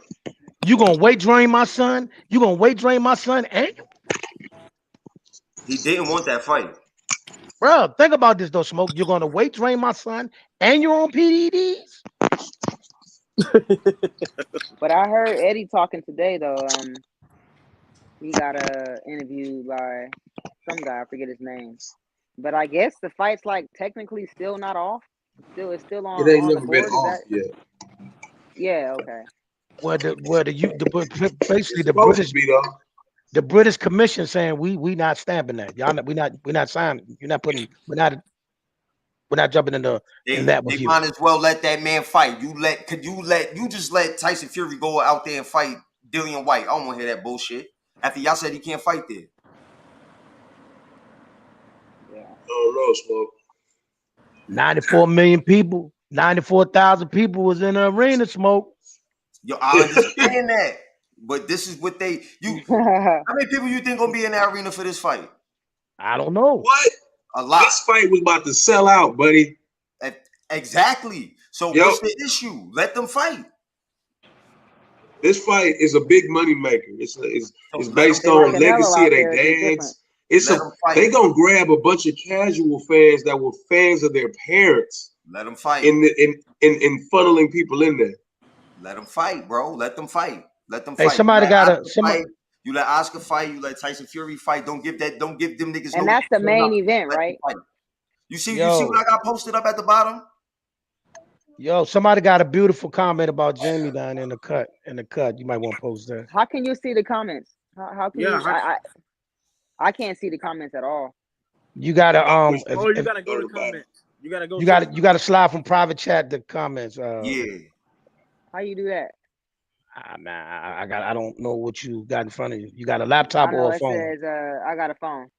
You gonna weight drain my son? You gonna weight drain my son? And He didn't want that fight. bro, think about this though, Smoke. You're gonna weight drain my son, and you're on PEDs. But I heard Eddie talking today though. He got a interview by some guy, I forget his name. But I guess the fight's like technically still not off. It's still on. It ain't on the never been board. off yet. Yeah. Okay. Basically the Supposed British to be though. The British Commission saying we not stamping that. Y'all not, we not signing. You're not putting. We're not jumping in that with They you. might as well let that man fight. You just let Tyson Fury go out there and fight Dillian White. I don't want to hear that bullshit. After y'all said he can't fight there. Yeah. I don't know, Smoke. 94 million people, 94,000 people was in the arena, Smoke. Yo, I understand that. But this is what how many people you think gonna be in that arena for this fight? I don't know. What? A lot. This fight was about to sell out, buddy. Exactly. So what's the issue? Let them fight. This fight is a big money maker. It's based on legacy of their dads. They gonna grab a bunch of casual fans that were fans of their parents. Let them fight. In funneling people in there. Let them fight, bro. Let them fight. Let them Hey, fight. You let Oscar fight. You let Tyson Fury fight. Don't give them niggas. And that's the main event, right? You see what I got posted up at the bottom? Yo, somebody got a beautiful comment about Jamie down in the cut. You might want to post that. How can you see the comments? How can you? I can't see the comments at all. You gotta you gotta go to comments. You gotta slide from private chat to comments. Yeah. How you do that? I don't know what you got in front of you. You got a laptop or a phone? It says I got a phone.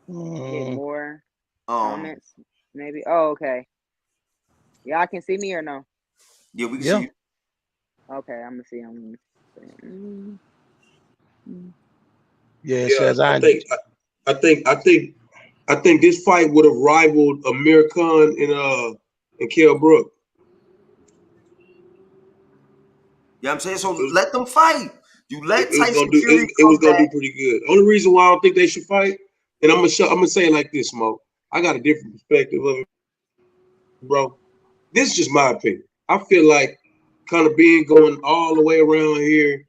Hit more comments, maybe. Oh, okay. Yeah, I can see me or no? Yeah, we can see you. Okay, I'm gonna see him. Yeah, it says I think this fight would have rivaled Amir Khan and Kell Brook. Yeah, I'm saying, so let them fight. You let Tyson Fury it was gonna do pretty good. Only reason why I don't think they should fight, and I'm gonna say it like this, Smoke. I got a different perspective of it, bro. This is just my opinion. I feel like kind of being going all the way around here,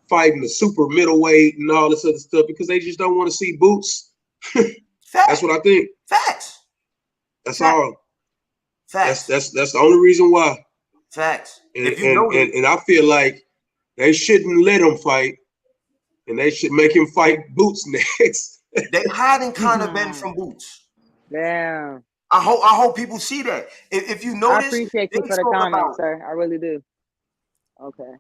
fighting the super middleweight and all this other stuff because they just don't want to see Boots. That's what I think. Facts. That's all. Facts. That's the only reason why. Facts. And I feel like they shouldn't let him fight, and they should make him fight Boots next. They hiding Conor Ben from Boots. Yeah. I hope people see that. If you notice, I appreciate you for the comments, sir. I really do. Okay.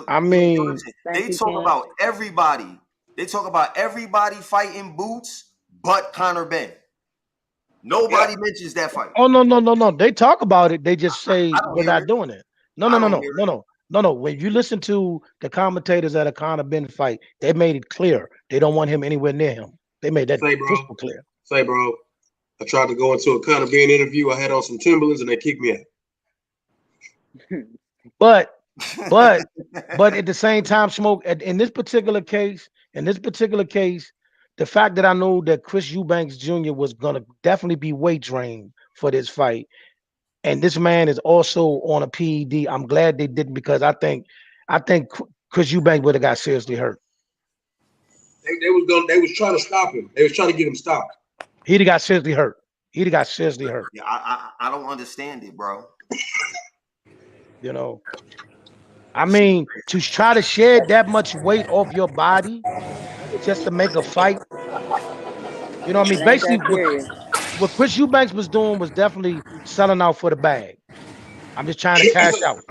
I mean, they talk about everybody. They talk about everybody fighting Boots, but Conor Ben. Nobody mentions that fight. Oh no. They talk about it. They just say we're not doing it. No. When you listen to the commentators at a Conor Ben fight, they made it clear they don't want him anywhere near him. They made that crystal clear. Bro, I tried to go into a Conor Ben interview. I had on some Timberlands and they kicked me out. But at the same time, Smoke, in this particular case, the fact that I know that Chris Eubanks Jr. was gonna definitely be weight drained for this fight, and this man is also on a PED. I'm glad they didn't, because I think Chris Eubanks would have got seriously hurt. They was trying to stop him. They was trying to get him stopped. He'd have got seriously hurt. Yeah, I don't understand it, bro. You know, I mean, to try to shed that much weight off your body just to make a fight. You know what I It mean? ain't Basically, that serious. what Chris Eubanks was doing was definitely selling out for the bag. I'm just trying to cash out. What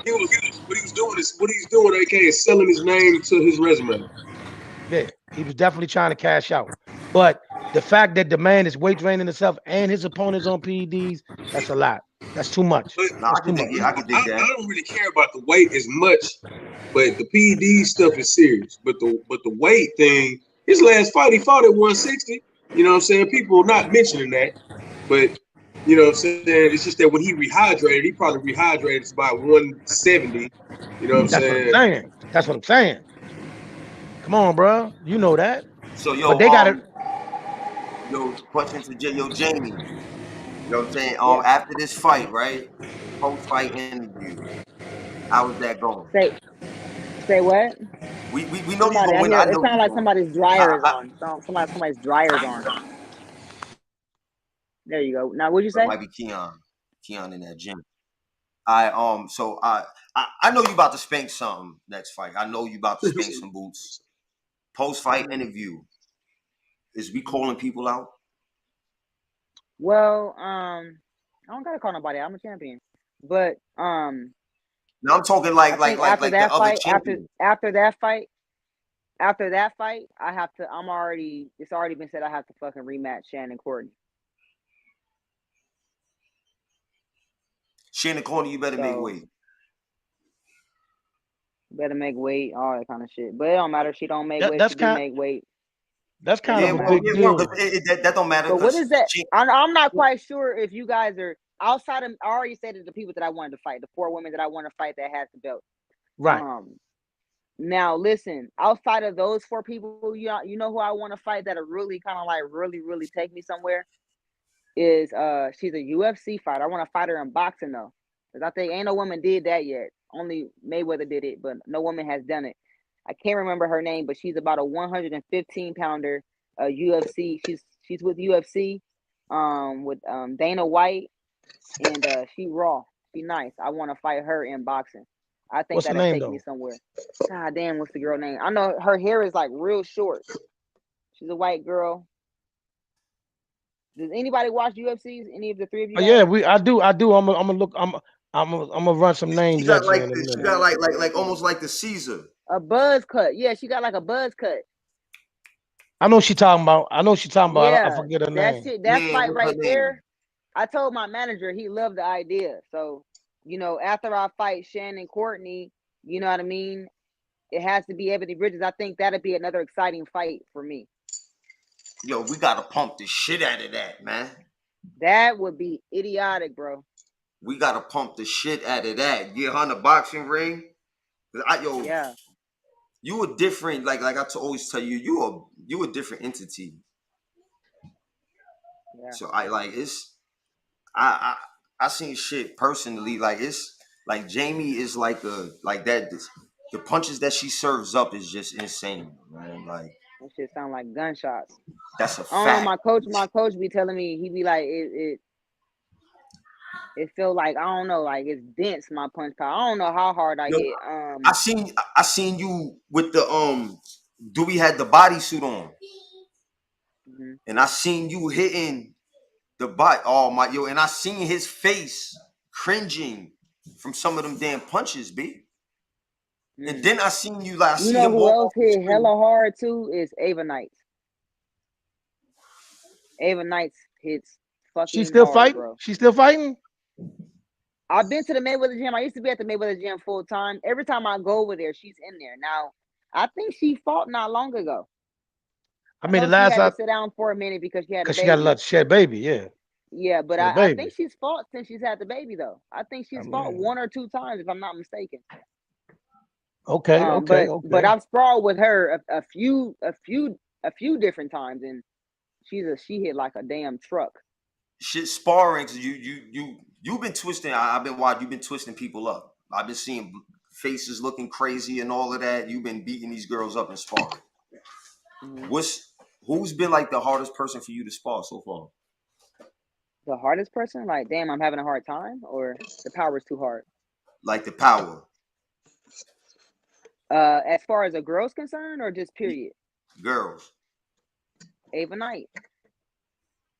he's doing, AK, is selling his name to his resume. Yeah, he was definitely trying to cash out. But the fact that the man is weight training himself and his opponents on PEDs, that's a lot. That's too much. But No, That's I too could dig. much. Yeah, I could dig that. I don't really care about the weight as much, but the PED stuff is serious. But the weight thing, his last fight he fought at 160. You know what I'm saying? People are not mentioning that, but you know what I'm saying? It's just that when he rehydrated, he probably rehydrated to about 170. You know what I'm That's what I'm saying? saying. That's what I'm saying. Come on, bro. You know that. So But they got it. question to Jamie. You know what I'm saying? Yeah. After this fight, right? Post fight interview. How is that going? Say what? We know you're Somebody gonna I win. hear I it know sounds you're like going. somebody's I, dryer is I, on. Somebody's dryer is on. There you go. Now what'd you it say? might be Keon. Keon in that gym. I know you about to spank something next fight. I know you about to spank some boots. Post fight Mm-hmm. interview. Is we Mm-hmm. calling people out? Well, I don't gotta call nobody. I'm a champion. But Now I'm talking I think after like the that other fight, champion. after that fight, I have to. It's already been said. I have to fucking rematch Shannon Courtney. Shannon Corner, you better make So weight. better make weight, all that kind of shit. But it don't matter if she don't make That, weight. If that's she do kind. make weight, That's it kind of Yeah, don't a well, matter. big yeah, well, deal. that don't matter But what because is that? she. I'm not quite sure if you guys are outside of. I already said it, the people that I wanted to fight, the 4 women that I want to fight that has the belt. Right. Now listen, outside of those 4 people, you know who I want to fight that'll really kind of like really take me somewhere is she's a UFC fighter. I want to fight her in boxing though, because I think ain't no woman did that yet. Only Mayweather did it, but no woman has done it. I can't remember her name, but she's about a 115 pounder. UFC. She's with UFC, with Dana White, and she raw. She nice. I want to fight her in boxing. I think What's her that'll name take me though? somewhere. God damn, what's the girl name? I know her hair is like real short. She's a white girl. Does anybody watch UFCs? Any of the 3 of you Oh yeah, guys? I do. I do. I'm gonna look. I'm gonna run some She names got at you like in a the, she minute. got like almost like the Caesar. A buzz cut. Yeah, she got like a buzz cut. I know she talking about. I know she talking about. I Yeah, forget her that name. shit, that Yeah, fight what's her right name? there. I told my manager he loved the idea. So, after I fight Shannon Courtney, you know what I mean? It has to be Ebony Bridges. I think that'd be another exciting fight for me. Yo, we gotta pump the shit out of that, man. That would be idiotic, bro. We gotta pump the shit out of that. Get her in the boxing ring. Yeah, You a different. Like always tell you, you a different entity. yeah. So I like it's I I seen shit personally. Like it's like Jamie is like that. The punches that she serves up is just insane, man. Like That shit sound like gunshots. that's a I don't know. fact. My coach be telling me he be like it feel like I don't know, like it's dense. My punch power. I don't know how hard I Yo, hit. I seen you with the Dewey had the bodysuit on, Mhm. and I seen you hitting the body. Oh my yo, and I seen his face cringing from some of them damn punches, b. And Mm. then I seen you like I You see know him who walk else off the hit screen. hella hard too is Ava Knights. Ava Knights hits She fucking still hard, fighting? bro. She still fighting? I've been to the Mayweather gym. I used to be at the Mayweather gym full time. Every time I go over there, she's in there. Now, I think she fought not long ago. I I mean, the know she last had to I, sit down for a minute because she had a cause she got a baby. lot. She had a baby. Yeah, Yeah, but she had a I think baby. she's fought since she's had the baby though. I think I she's fought mean, 1 or 2 times if I'm not mistaken. okay, okay, But okay. I've sprawled with her a few different times, and she hit like a damn truck. Shit sparring. You've been twisting. I've been watching. You've been twisting people up. I've been seeing faces looking crazy and all of that. You've been beating these girls up in sparring. Hmm. Who's been like the hardest person for you to spar so far? The hardest person, like damn, I'm having a hard time, or the power is too hard. Like the power. As far as a girl's concerned, or just period? Girls. Ava Knight.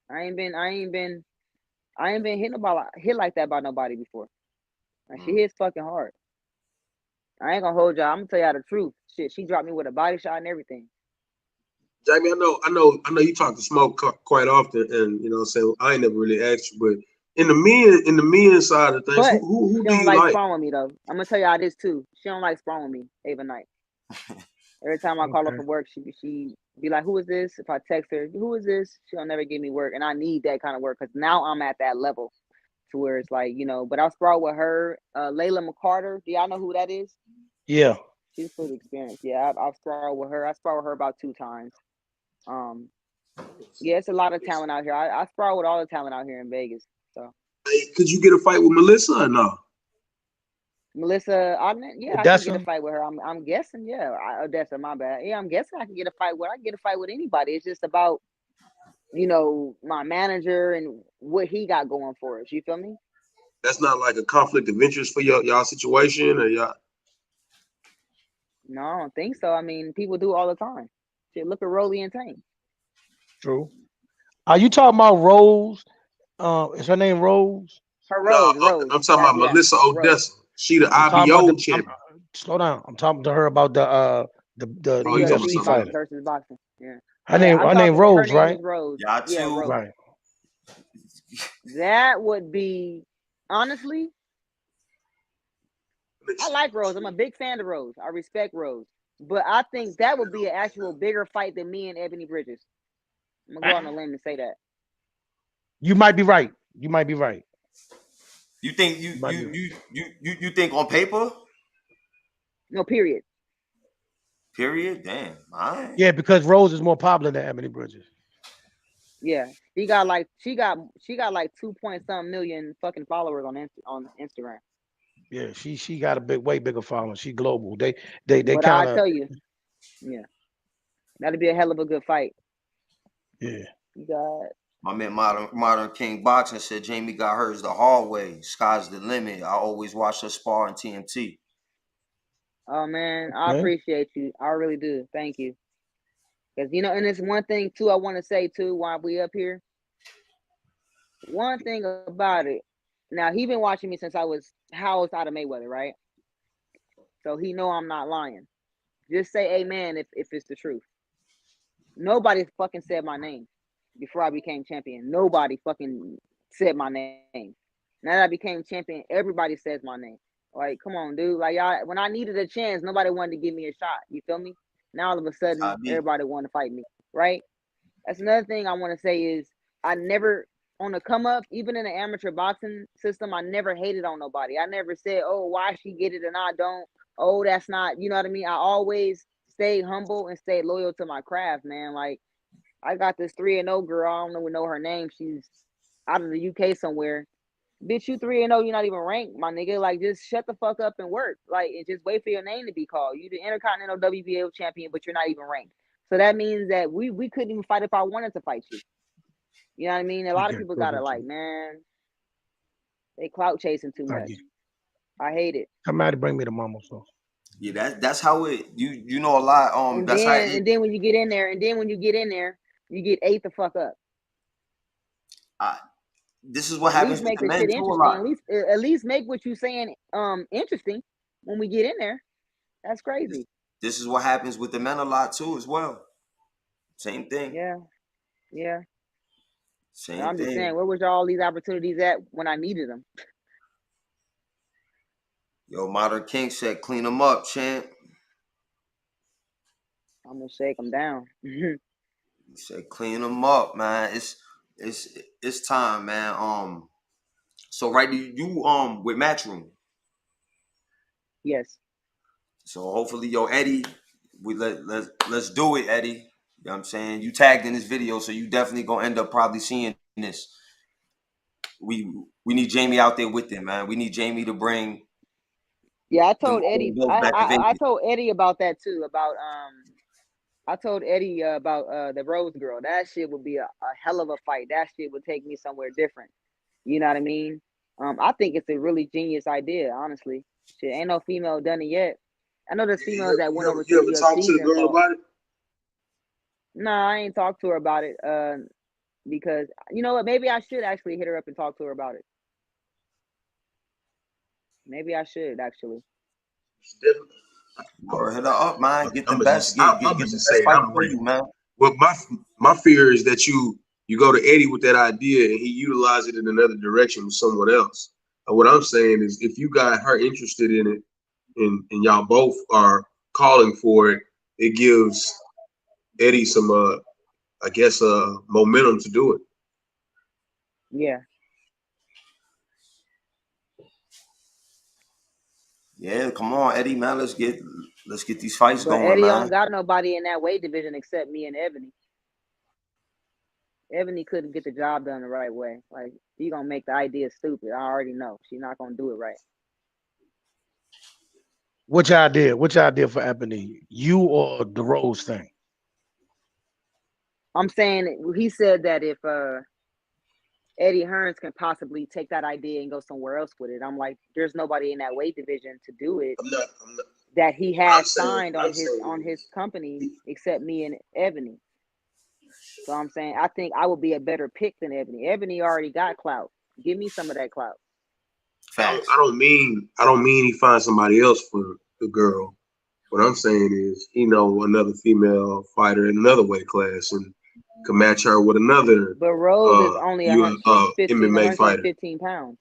I ain't been hit like that by nobody before. And she hits fucking hard. I ain't gonna hold y'all. I'm gonna tell y'all the truth. Shit, she dropped me with a body shot and everything. Jamie, I know you talk to Smoke quite often, and you know what I'm saying, I ain't never really asked you, but in the men side of things, But who she do don't you like like? sprung with me though. I'm gonna tell y'all this too. She don't like sprung with me, Ava Knight. Every time I call her for work, she be like, "Who is this?" If I text her, "Who is this?" She'll never give me work, and I need that kind of work because now I'm at that level to where it's like, you know. But I sprawl with her, Layla McCarter. Do y'all know who that is? Yeah. She's pretty experienced. Yeah, I've sprawled with her. I sprawled with her about 2 times. Yeah, it's a lot of talent out here. I sprawl with all the talent out here in Vegas. So, Hey, could you get a fight with Melissa or no? Melissa Ogden, yeah, I can get a Odessa? fight with her. I'm guessing, yeah. Odessa, my bad. Yeah, I'm guessing I can get a fight with. I can get a fight with anybody. It's just about, you know, my manager and what he got going for us. You feel me? That's not like a conflict of interest for y'all situation, or y'all? No, I don't think so. I mean, people do all the time. Shit, look at Rolly and Tank. True. Are you talking about Rose? Is her name Rose? Her No, Rose. I'm talking about Yeah, Melissa Rose. Odessa. She the I'm talking about IBO the. champion. Slow down. I'm talking to her about the Oh, you talking about UFC UFC something fight else? fighter. versus boxing. Yeah. Her Yeah, name. I'm Her name talking. Her Rose, name right? is Rose. Y'all Yeah, too. Rose. Right. That would be honestly. I like Rose. I'm a big fan of Rose. I respect Rose, but I think that would be an actual bigger fight than me and Ebony Bridges. I'm gonna go on a limb and say that. You might be right. You might be right. You think you You might you be. you you you, you think on paper? No, period. Period. Damn. All right. Yeah, because Rose is more popular than Ebony Bridges. Yeah, she got like 2 point some million fucking followers on Instagram. Yeah, she got a way bigger following. She global. They But kind I of tell you, yeah, that'd be a hell of a good fight. yeah. You got. My man Modern King Boxing said Jamie got hers the hard way. Sky's the limit. I always watch her spar on TNT. Oh man, I Okay. appreciate you. I really do. Thank you. Because you know, and it's one thing too. I want to say too while we up here. One thing about it. Now he been watching me since I was housed out of Mayweather, right? So he know I'm not lying. Just say amen if it's the truth. Nobody fucking said my name before I became champion. Nobody fucking said my name. Now that I became champion, everybody says my name. Like, come on, dude. Like, y'all, when I needed a chance, nobody wanted to give me a shot. You feel me? Now all of a I sudden, be. everybody want to fight me, right? That's another thing I want to say is I never on the come up, even in the amateur boxing system, I never hated on nobody. I never said, "Oh, why she get it and I don't." Oh, that's not. You know what I mean? I always stayed humble and stayed loyal to my craft, man. Like I got this 3-0 girl. I don't know her name. She's out of the UK somewhere. Bitch, you 3-0. You're not even ranked, my nigga. Like, just shut the fuck up and work. Like, and just wait for your name to be called. You the Intercontinental WBO champion, but you're not even ranked. So that means that we couldn't even fight if I wanted to fight you. You know what I mean? A lot of Okay. people Go got it ahead. like, man, they clout chasing too I much. get. I hate it. Somebody bring me the mama sauce. Yeah, that's how it. You know a lot. And That's how then it. and then when you get in there, you get ate the fuck up. I, this is what At least happens with make the the men shit too a interesting. lot. At least make what you saying interesting when we get in there. That's This, crazy. this is what happens with the men a lot too as well. Same thing. Yeah, yeah. Same I'm just saying, thing. where was all these opportunities at when I needed them? Yo, Modern King said, clean them up, champ. I'm gonna shake them down. He said, clean them up, man. It's time, man. So right, you with Matchroom. Yes. So hopefully, yo, Eddie, let's do it, Eddie. You know what I'm saying? You tagged in this video, so you definitely gonna end up probably seeing this. We we need Jamie out there with him, man. We need Jamie to bring Yeah, I them told Eddie. bills I, back to I I Vegas. told Eddie about that too. About I told Eddie about the Rose girl. That shit would be a hell of a fight. That shit would take me somewhere different. You know what I mean? I think it's a really genius idea, honestly. Shit, ain't no female done it yet. I know there's females that went over to You the ever talk to UFCs the and girl fought. about it? No, I ain't talked to her about it. Because you know what? Maybe I should actually hit her up and talk to her about it. Maybe I should actually. Or hit her up, man. Get the I'm best, just, get I'm the just best saying, fight I'm for ready. you, man. Well, my fear is that you go to Eddie with that idea and he utilize it in another direction with someone else. And what I'm saying is, if you got her interested in it, and y'all both are calling for it, it gives Eddie some, I guess, momentum to do it. Yeah. Yeah, come on, Eddie, man. Let's get these fights But going, Eddie man. don't got nobody in that weight division except me and Ebony. Ebony couldn't get the job done the right way. Like, she gonna make the idea stupid. I already know. She's not gonna do it right. Which idea? Which idea for Ebony? You or the Rose thing? I'm saying he said that if Eddie Hearns can possibly take that idea and go somewhere else with it. I'm like, there's nobody in that weight division to do it I'm not that he what I'm has saying, signed what I'm on saying his is, company except me and Ebony. So I'm saying I think I would be a better pick than Ebony. Ebony already got clout. Give me some of that clout. Facts. I don't mean he finds somebody else for the girl. What I'm saying is, another female fighter in another weight class and can match her with another But Rose is only she's MMA fighter. 115 pounds.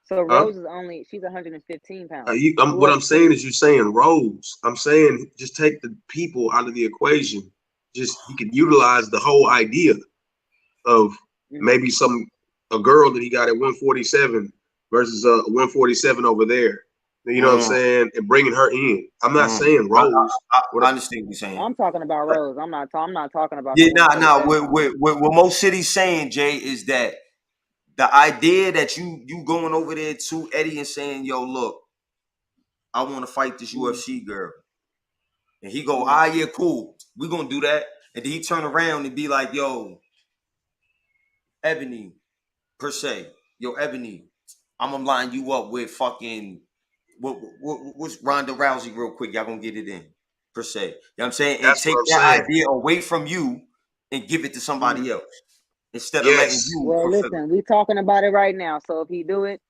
So Huh? Rose is she's 115 pounds. What I'm saying is, you're saying Rose. I'm saying just take the people out of the equation. Just he could utilize the whole idea of maybe a girl that he got at 147 versus 147 over there. You know what I'm saying? And bringing her in. I'm not saying Rose. I understand what you're saying. I'm talking about Rose. I'm not talking about Yeah, the 147. what MOCITY's saying, Jay, is that the idea that you going over there to Eddie and saying, yo, look, I want to fight this UFC girl. And he go, yeah, cool. We're going to do that. And then he turn around and be like, yo, Ebony, per se. Yo, Ebony, I'm going to line you up with fucking, what's Ronda Rousey real quick? Y'all going to get it in, per se. You know what I'm saying? And That's take what I'm that saying. idea away from you and give it to somebody else. Instead of letting you. Well, listen, we talking about it right now. So if he do it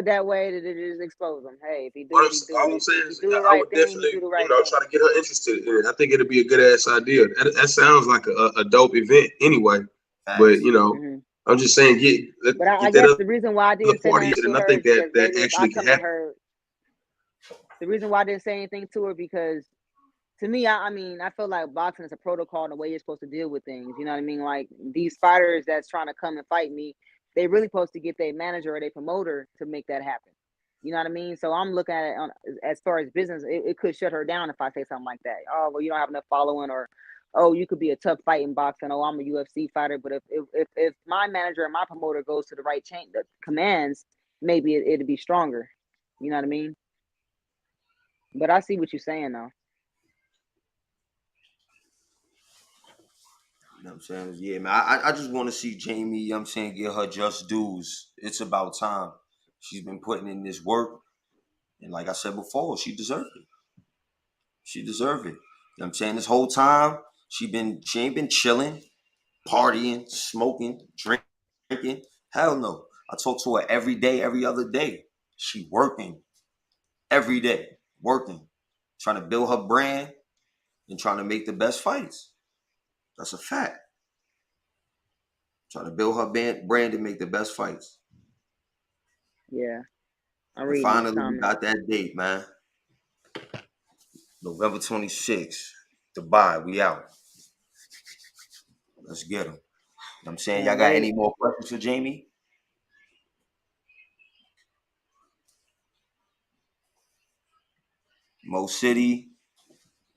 that way, that it just expose him. Hey, if he do it, he do All it. I'm saying If he is, do the I right would thing, he definitely, do the right thing. try to get her interested in it. I think it'd be a good ass idea. That sounds like a dope event anyway. Facts. But I'm just saying, But I guess the reason why I didn't say party, nothing to and I her think is because that maybe if I actually can come to happen. her, the reason why I didn't say anything to her because to me, I mean, I feel like boxing is a protocol and the way you're supposed to deal with things. You know what I mean? Like these fighters that's trying to come and fight me, they really supposed to get their manager or their promoter to make that happen. You know what I mean? So I'm looking at it as far as business, it could shut her down if I say something like that. Oh, well, you don't have enough following, or oh, you could be a tough fight in boxing. Oh, I'm a UFC fighter. But if my manager and my promoter goes to the right chain, the commands, maybe it'd be stronger. You know what I mean? But I see what you're saying though. You know what I'm saying? Yeah, man. I just want to see Jamie, you know what I'm saying, get her just dues. It's about time. She's been putting in this work. And like I said before, she deserved it. She deserved it. You know what I'm saying? This whole time, she ain't been chilling, partying, smoking, drinking. Hell no. I talk to her every day, every other day. She working every day, working, trying to build her brand and trying to make the best fights. That's a fact. Trying to build her brand and make the best fights. Yeah. I'm And reading these finally, we comments. got that date, man. November 26th. Dubai, we out. Let's get them. You know what I'm saying? Y'all got any more questions for Jamie? MOCITY,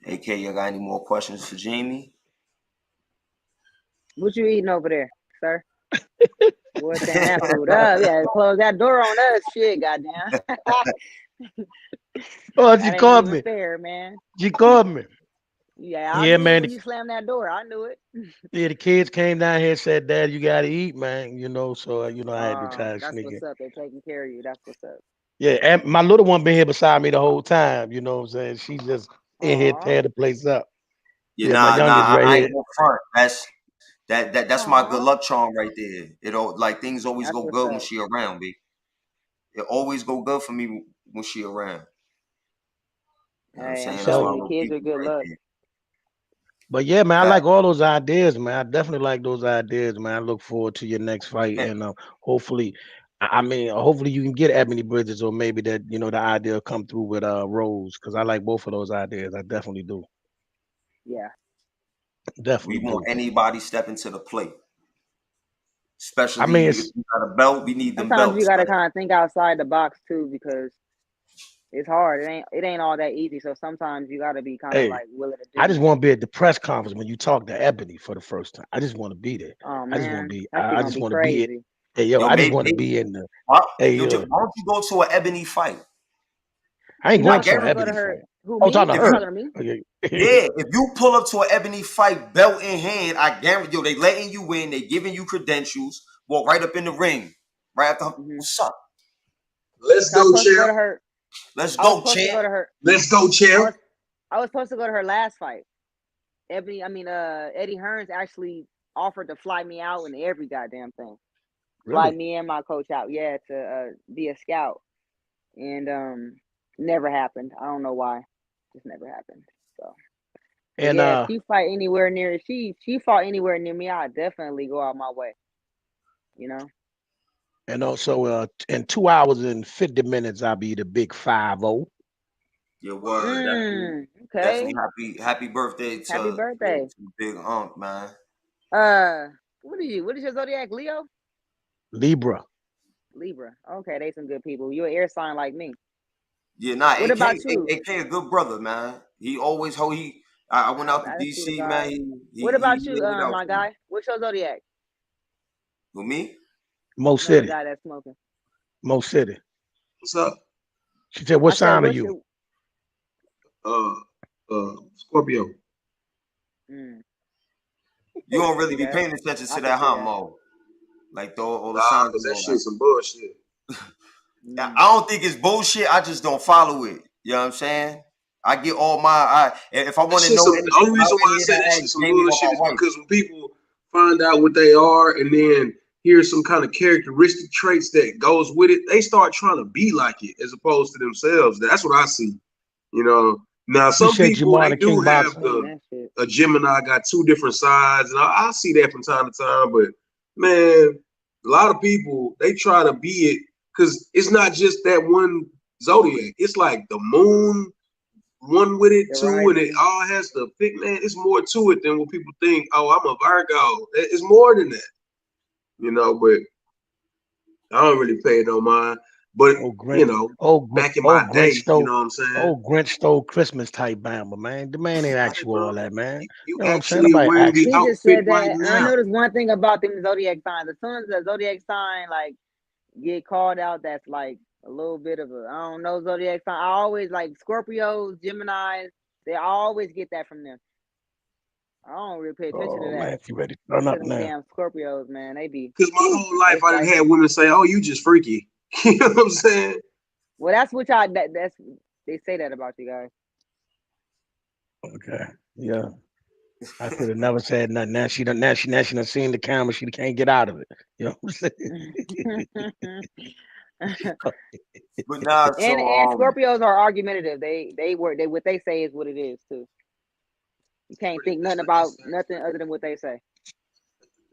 AK, y'all got any more questions for Jamie? What you eating over there, sir? Boy, tearing that food up. Yeah, close that door on us. Shit, goddamn. Oh, That she ain't called even me. fair, man. She called me. Yeah, I Yeah, knew it man. when you slammed that door. I knew it. Yeah, the kids came down here and said, "Dad, you gotta eat, man." You know, so I had to try to That's sneak what's in. up. They're taking care of you. That's what's up. Yeah, and my little one been here beside me the whole time. You know what I'm saying? She's just in here Aw. tearing the place up. Yeah, Yeah, my nah, youngest right I ain't here. gonna front. That's my good Aw. luck charm right there. It all like things always That's go what's good when up. she around, B. It always go good for me when she around. You know what I'm Hey, I'm saying? That's telling my So, you, little kids are people good right luck. there. but yeah, man, I like Fact. all those ideas, man. I definitely like those ideas, man. I look forward to your next fight, and hopefully, I mean, hopefully you can get Ebony Bridges, or maybe that the idea will come through with Rose, because I like both of those ideas. I definitely do, Yeah. We definitely want do. anybody stepping to the plate. I Especially mean, if it's you got a belt, we need them Sometimes you belts. gotta Like, kind of think outside the box too, because it's hard. It ain't all that easy. So sometimes you gotta be kind of hey, like willing to I do. just want to be at the press conference when you talk to Ebony for the first time. I just want to be there. Oh I just want to man, be. that shit I gonna just be want to be it. crazy. Hey, yo, yo, I just maybe, want to be in the. why, Hey, yo, why don't you go to an Ebony fight? I ain't You know, I I going was to an supposed to go guarantee. to Ebony her. fight. Who, Oh, talking me? to If You you, her. talking to me? Okay. yeah, if you pull up to an Ebony fight, belt in hand, I guarantee they letting you in. They giving you credentials. Walk right up in the ring, right after. Hmm. What's up? Let's So I was go, supposed to go champ. to her. Let's I was go, supposed to go champ. to her. Let's go, I champ. was I was supposed to go to her last fight. Eddie Hearns actually offered to fly me out and every goddamn thing. Fly Really? me and my coach out, yeah, to be a scout, and never happened. I don't know why, just never happened. So, but And yeah, if she fought anywhere near me, I'd definitely go out my way. You know. also in 2 hours and 50 minutes, I'll be the big 5-0. Your word. Definitely Okay. happy birthday Happy birthday. to Big Unc, man. Uh, what are you? What is your zodiac? Leo? Libra. Libra. Okay, they some good people. You're an air sign like me. Yeah, nah, What about you? AK a good brother, man. He always how he. I went out to Attitude of DC, man. God. What about He you, laid it out my for me. guy? What's your zodiac? With me? Mo No, the City. guy that's smoking. Mo City. What's up? She said, "What I said, sign are what's you?" your? Uh, Scorpio. Mm, You don't really see be that? paying attention I to can that, see huh, that. Mo? Like all the Nah, signs cause and that all that. shit's some bullshit. I Mm. don't think it's bullshit. I just don't follow it. You know what I'm saying? I get all if I That want to shit's know some. The anything only about reason why I any of say that that, ask shit's some Jamie or bullshit is my wife. because when people find out what they are and then hear some kind of characteristic traits that goes with it, they start trying to be like it as opposed to themselves. That's what I see. You know. Now some Appreciate you, people they Martin do King have Boxer. Saying that shit. a Gemini got two different sides, and I see that from time to time. But man, a lot of people they try to be it because it's not just that one zodiac. It's like the moon, one with it The too, and it rising. all has to fit. Man, it's more to it than what people think. Oh, I'm a Virgo. It's more than that, you know. But I don't really pay no mind. But Oh, Grinch. you know, Oh, back in oh, my Grinch day, you stole. know what I'm saying? Oh, Grinch stole Christmas type bammer, man. The man ain't ask Hey, you all bro, that, man. you You know what I'm saying? actually are Nobody wearing asked the you. He just outfit said right that. And I now. noticed one thing about them zodiac signs. As soon as the zodiac sign like get called out, that's like a little bit of a I don't know zodiac sign. I always like Scorpios, Geminis. They always get that from them. I don't really pay attention to Oh that. man, you ready to It's turn up them now? damn Scorpios, man. They be Because my whew, whole life they I done spicy. had women say, "Oh, you just freaky." You know what I'm saying? Well, that's what y'all. That's they say that about you guys. Okay. Yeah. I could have never said nothing. Now she done. Now she done seen the camera. She can't get out of it. You know what I'm saying? But nah, and so Scorpios are argumentative. They work. They what they say is what it is too. You can't think nothing about nothing other than what they say.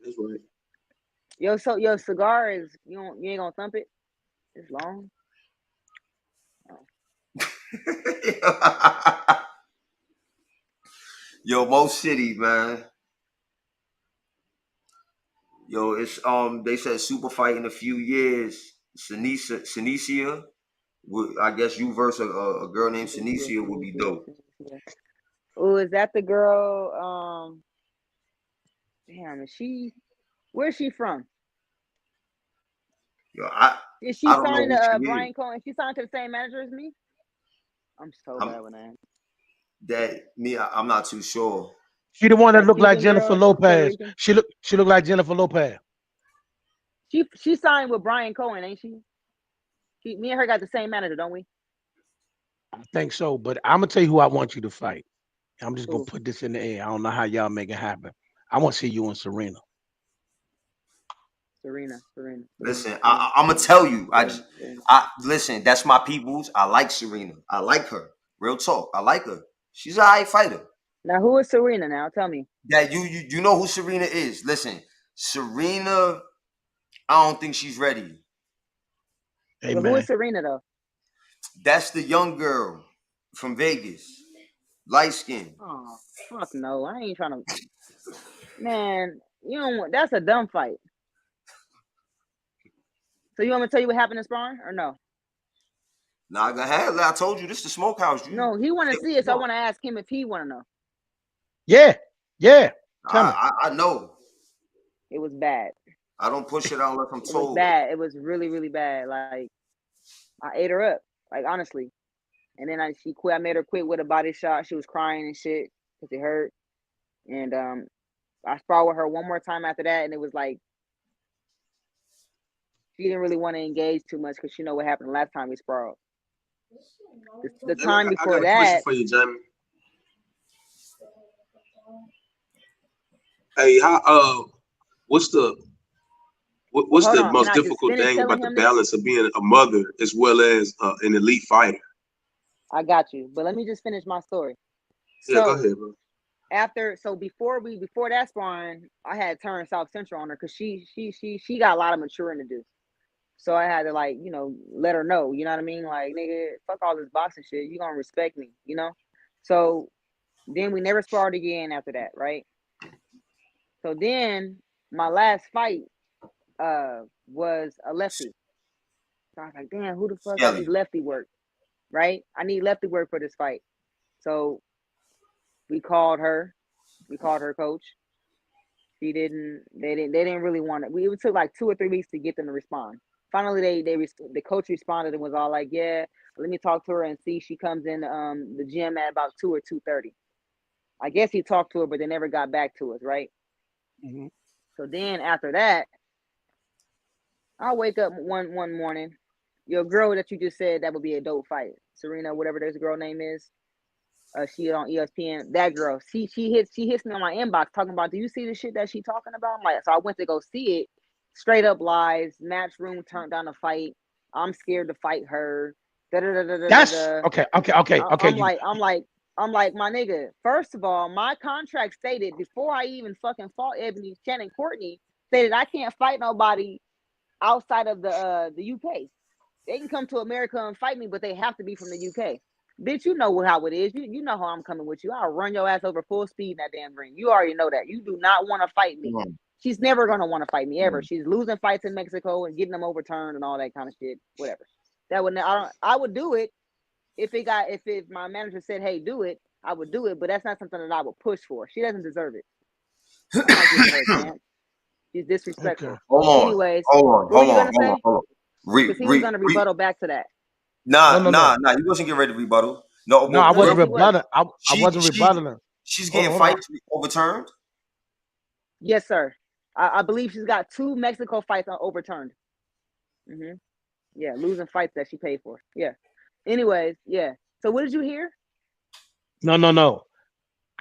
That's right. Your cigar is you ain't gonna thump it. It's long. Oh. yo, Mo City, man. Yo, it's they said super fight in a few years. Sinicia, I guess you versus a girl named Sinicia would be dope. Oh, is that the girl? Damn, is she? Where's she from? Yo, Is she I don't know signed who to she is. Brian Cohen? Is she signed to the same manager as me? I'm so I'm bad with that. I'm not too sure. She the one that That looked like Cuban Jennifer girl, Puerto Lopez. Rican. She looked like Jennifer Lopez. She signed with Brian Cohen, ain't she? Me and her got the same manager, don't we? I think so, but I'm gonna tell you who I want you to fight. I'm just gonna Who? put this in the air. I don't know how y'all make it happen. I want to see you and Serena. Serena. Listen, I'm gonna tell you. Serena. Listen. That's my people's. I like Serena. I like her. Real talk. I like her. She's a high fighter. Now, who is Serena? Now, tell me. That you know who Serena is. Listen, Serena. I don't think she's ready. Hey, But who is Serena though? That's the young girl from Vegas, light skin. Oh, fuck no! I ain't trying to. Man, you don't want. That's a dumb fight. So you want me to tell you what happened in sparring or no? Nah, I told you this is the Smokehouse. No, he want to see it, so I want to ask him if he want to know. Yeah. Tell me. I know. It was bad. I don't push it out unless I'm It was told. bad. It was really, really bad. Like I ate her up. Like honestly. And then she quit. I made her quit with a body shot. She was crying and shit because it hurt. And I sparred with her one more time after that, and it was like she didn't really want to engage too much because she know what happened the last time we sparred. The time before I got a that. question for you, Jamie. Hey, what's the most difficult thing about the balance of being a mother as well as an elite fighter? I got you, but let me just finish my story. Yeah, go ahead, bro. Before that sparring, I had turned South Central on her because she got a lot of maturing to do. So I had to let her know, you know what I mean? Like, nigga, fuck all this boxing shit. You gonna respect me, you know? So then we never sparred again after that, right? So then my last fight was a lefty. So I was like, damn, who the fuck? I need lefty work, right? I need lefty work for this fight. So we called her coach. They didn't really want it. It took like 2 or 3 weeks to get them to respond. Finally, the coach responded and was all like, yeah, let me talk to her and see. She comes in the gym at about 2 or 2:30. I guess he talked to her, but they never got back to us, right? Mm-hmm. So then after that, I wake up one morning. Your girl that you just said that would be a dope fight, Serena, whatever this girl name is. She on ESPN. That girl, she hits me on my inbox talking about, do you see the shit that she talking about? I'm like, so I went to go see it. Straight up lies. Match room turned down the fight. I'm scared to fight her. That's okay. I'm like, my nigga. First of all, my contract stated before I even fucking fought Ebony Shannon Courtney stated I can't fight nobody outside of the UK. They can come to America and fight me, but they have to be from the UK. Bitch, you know how it is. You know how I'm coming with you. I'll run your ass over full speed in that damn ring. You already know that. You do not want to fight me. She's never gonna want to fight me ever. She's losing fights in Mexico and getting them overturned and all that kind of shit. Whatever. I would do it if my manager said, hey, do it. I would do it, but that's not something that I would push for. She doesn't deserve it. I'm not giving her a chance. She's disrespectful. Okay. Hold on. Anyways, hold on. Because he was gonna rebuttal back to that. Nah. He wasn't getting ready to rebuttal. No, I wasn't rebutting. I wasn't rebutting. She's getting fights overturned. Yes, sir. I believe she's got 2 Mexico fights overturned. Yeah, losing fights that she paid for. Yeah. Anyways, yeah. So what did you hear? No.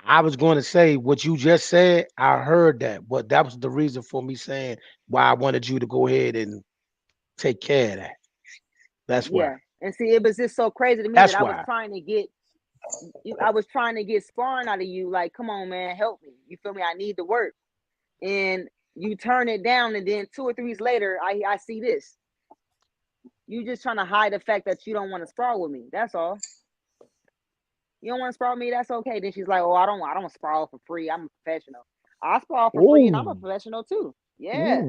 I was going to say what you just said. I heard that, but that was the reason for me saying why I wanted you to go ahead and take care of that. That's why. Yeah. And see, it was just so crazy to me that I was trying to get sparring out of you. Like, come on, man, help me. You feel me? I need the work. And you turn it down, and then 2 or 3 weeks later, I see this. You just trying to hide the fact that you don't want to spar with me. That's all. You don't want to spar with me? That's okay. Then she's like, oh, I don't spar for free. I'm a professional. I spar for free, and I'm a professional too. Yeah.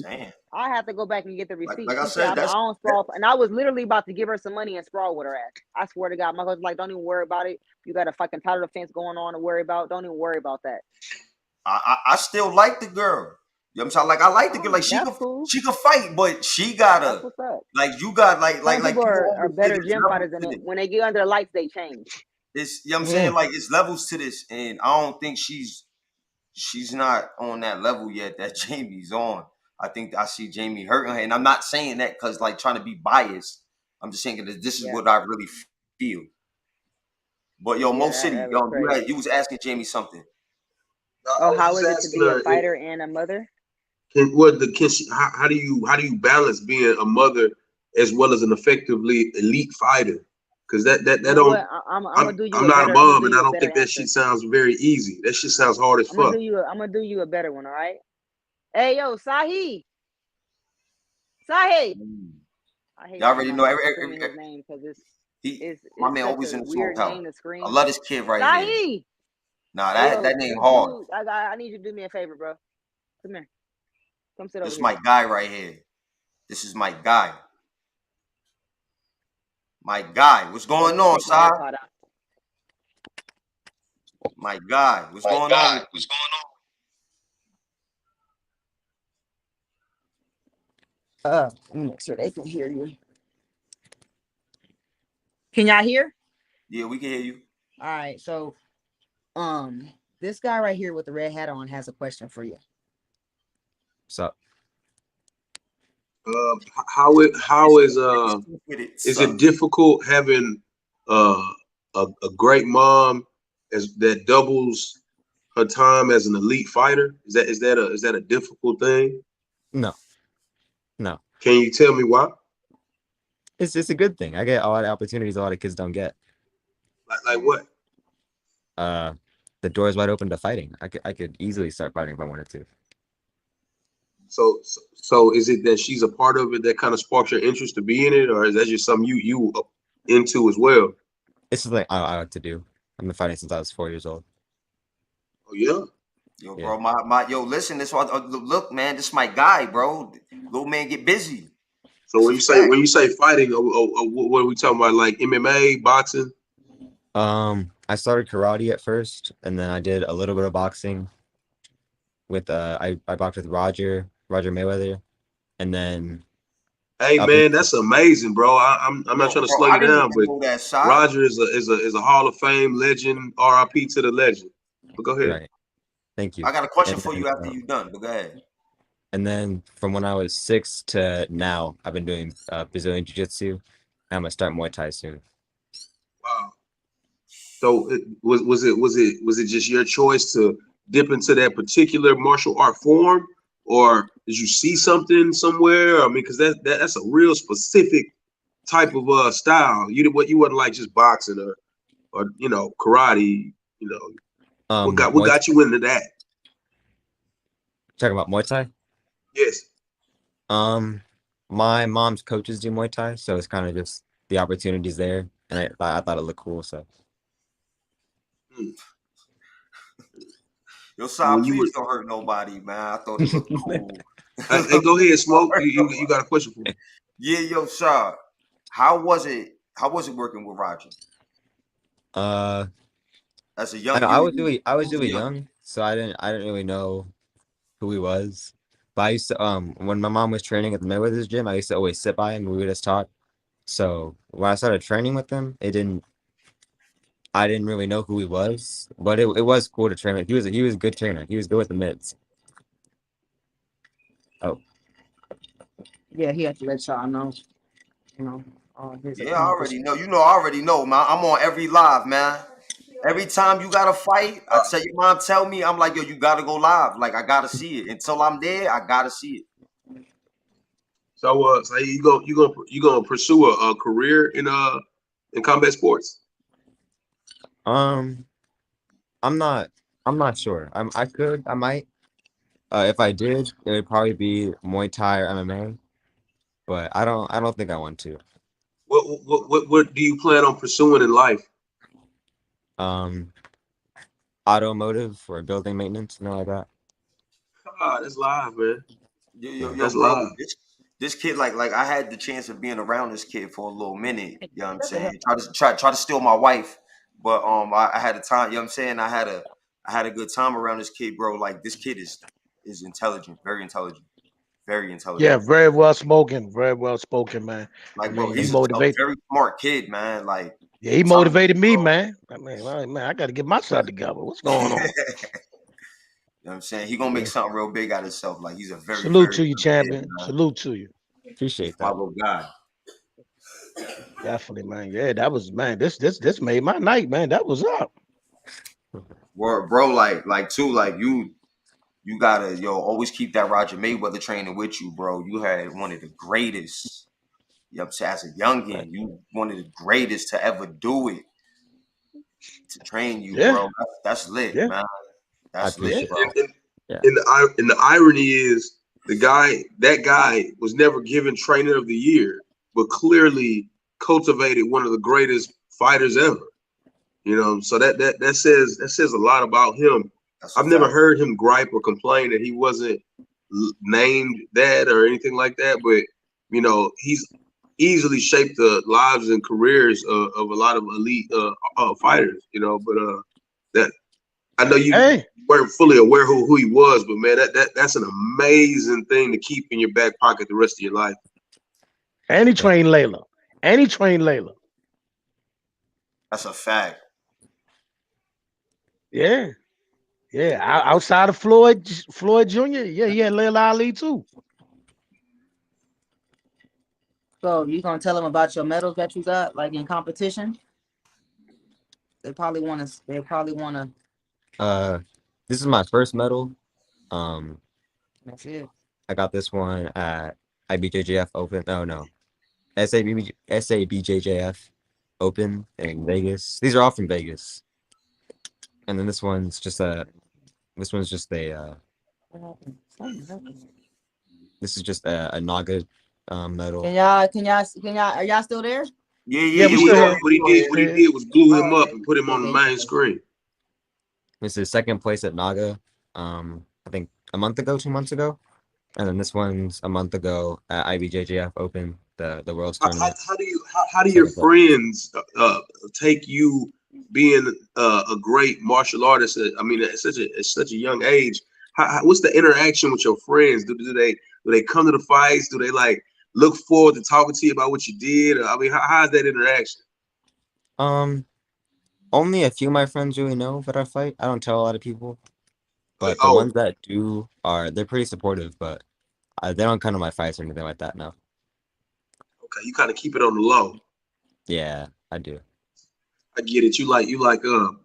Damn. I have to go back and get the receipt. Like I said, I don't sprawl, and I was literally about to give her some money and sprawl with her ass. I swear to God, my husband's like, don't even worry about it. You got a fucking title defense going on to worry about. Don't even worry about that. I still like the girl. You know what I'm saying? Like, I like the girl. Like, she could fight, but she gotta. Like, you got like people are better gym fighters than it. When they get under the lights, they change. It's, you know what I'm saying? Like, it's levels to this, and I don't think she's not on that level yet that Jamie's on. I think I see Jamie hurting her, and I'm not saying that because like trying to be biased. I'm just saying that this is what I really feel. But yo, Yeah, MOCITY, that was crazy. you was asking Jamie something. I Oh, was how just is it to asking be a her, fighter and a mother? how do you balance being a mother as well as an effectively elite fighter? Because that You know don't. what? I'm gonna do you I'm a not a better. I'm gonna mom, do and I you a don't better think that shit answer. sounds very easy. That shit sounds hard as fuck. I'm gonna do you a better one. All right. Hey, yo, SAHE. SAHE. I hate Y'all every already time know. I'm screaming his name because My it's man such always a in the weird Smokehouse. name to I scream. love this kid right here. SAHE. Nah, Hey, yo, that name hard. dude, I need you to do me a favor, bro. Come here. Come sit over This is here. my guy right here. This is my guy. My guy. What's going on, Take my Sai? AirPod out. My guy. What's going on? Make sure they can hear you. Can y'all hear? Yeah, we can hear you. All right, so this guy right here with the red hat on has a question for you. What's up? How is Is it difficult having a great mom that doubles her time as an elite fighter? Is that a difficult thing? No. Can you tell me why? It's a good thing. I get a lot of opportunities a lot of kids don't get. Like what? The door is wide open to fighting. I could easily start fighting if I wanted to. So is it that she's a part of it that kind of sparks your interest to be in it, or is that just something you into as well? It's something I like to do. I've been fighting since I was 4 years old. Oh yeah. Yo, Yeah. bro, yo, listen, this one, look, man, this is my guy, bro. Little man, get busy. So when you say fighting, what are we talking about? Like MMA, boxing? I started karate at first, and then I did a little bit of boxing with I boxed with Roger Mayweather, and then Hey up man, that's amazing, bro. I'm not Yo, trying to bro, slow I you didn't down, even but know that side. Roger is a Hall of Fame legend. RIP to the legend. But go ahead. Right. Thank you. I got a question And for then, you after you're done, but go ahead. and then from when I was 6 to now, I've been doing Brazilian Jiu-Jitsu. I'm gonna start Muay Thai soon. Wow. So was it just your choice to dip into that particular martial art form, or did you see something somewhere? I mean, because that's a real specific type of style. You wasn't like just boxing or karate. What Muay got you into that? Talking about Muay Thai. Yes. My mom's coaches do Muay Thai, so it's kind of just the opportunities there, and I thought it looked cool. So Yo, Sai, When you please were, don't hurt nobody, man. I thought it looked cool. hey, go ahead, Smoke. You got a question for me? Yeah, yo, Sai, how was it working with Roger uh, as a I young? know I was You really young. young, so I didn't really know who he was. But I used to when my mom was training at the Mayweather's gym, I used to always sit by him. We would just talk. So when I started training with him, I didn't really know who he was, but it was cool to train with. He was a good trainer. He was good with the mitts. Oh, Yeah, he had to let y'all know. His Yeah, I already know. You know, I already know, man. I'm on every live, man. Every time you got to fight, I tell your mom, tell me, I'm like, yo, you got to go live. Like, I got to see it. Until I'm there, I got to see it. So you gonna pursue a career in combat sports? I'm not sure. I might. If I did, it would probably be Muay Thai or MMA. But I don't think I want to. What do you plan on pursuing in life? Um, Automotive or building maintenance, something like that. That's live, man. Yo, That's bro, live. this kid, like I had the chance of being around this kid for a little minute. You know what I'm saying? Try to steal my wife, but I had a time. You know what I'm saying? I had a good time around this kid, bro. Like this kid is intelligent, very intelligent, very Yeah, intelligent. very well spoken, man. Like, I bro, mean, he he's a motivate. very smart kid, man. Like, Yeah, he motivated me, man. I mean, man, I got to get myself together. What's going on? You know what I'm saying? He gonna make something real big out of himself. Like he's a very, Salute very to you, good kid, champion. man. Salute to you. Appreciate that. Follow God. Definitely, man. Yeah, that was, man. This made my night, man. That was up. Word, bro, like too, like you gotta always keep that Roger Mayweather training with you, bro. You had one of the greatest. You know what I'm saying? As a youngin, you one of the greatest to ever do it. To train you, Yeah, bro. That's lit, yeah, man. I That's lit, appreciate bro. it. Yeah. And the irony is that guy was never given trainer of the year, but clearly cultivated one of the greatest fighters ever. You know, so that says a lot about him. That's a I've never fact. heard him gripe or complain that he wasn't named that or anything like that. But you know, he's easily shaped the lives and careers of a lot of elite fighters. You know, but that I know you Hey, weren't fully aware who he was, but man, that's an amazing thing to keep in your back pocket the rest of your life. and he trained Layla. And he trained Layla. That's a fact. Yeah, yeah. Outside of Floyd Jr., yeah, he had Layla Ali too. So you gonna tell them about your medals that you got, like in competition? They probably want to. They probably want to. This is my first medal. Um, That's it. I got this one at IBJJF Open. Oh no, SABJJF Open in Vegas. These are all from Vegas. And then this one's just a. This one's just a. Something happened. This is just a Naga medal. Are y'all still there? Yeah, Yeah, we yeah, still we here. are. What he did was blew him up and put him Yeah, on the they- main screen. This is second place at Naga. I think a month ago, 2 months ago, and then this one's a month ago at IBJJF Open, the World's Tournament. How do your friends take you being a great martial artist? I mean, at such a young age. What's the interaction with your friends? Do they come to the fights? Do they like look forward to talking to you about what you did? I mean, how's that interaction? Only a few of my friends really know that I fight. I don't tell a lot of people, but the Oh, ones that do they're pretty supportive, but they don't come to my fights or anything like that. No. okay. You kind of keep it on the low. Yeah, I do. I get it. You like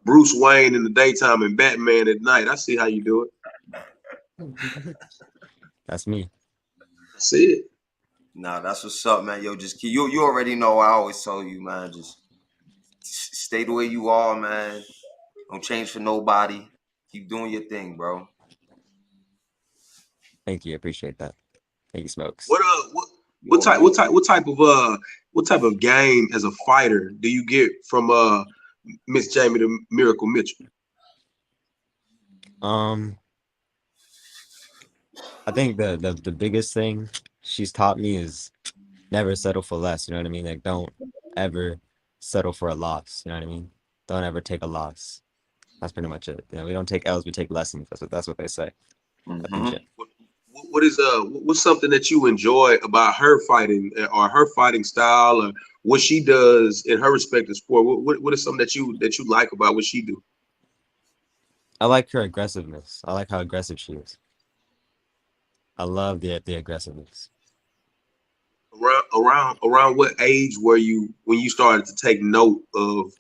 Bruce Wayne in the daytime and Batman at night. I see how you do it. That's me. I see it. Nah, that's what's up, man. Yo, just keep you already know I always tell you, man, just stay the way you are, man. Don't change for nobody. Keep doing your thing, bro. Thank you. Appreciate that. Thank you, Smokes. What type of game as a fighter do you get from Miss Jamie the Miracle Mitchell? I think the biggest thing she's taught me is never settle for less. You know what I mean? Like, don't ever settle for a loss. You know what I mean? Don't ever take a loss. That's pretty much it. You know, we don't take L's, we take lessons. That's what they say at the gym. What's something that you enjoy about her fighting or her fighting style or what she does in her respective sport? What is something that you like about what she do? I like her aggressiveness. I like how aggressive she is. I love the aggressiveness. Around what age were you when you started to take note of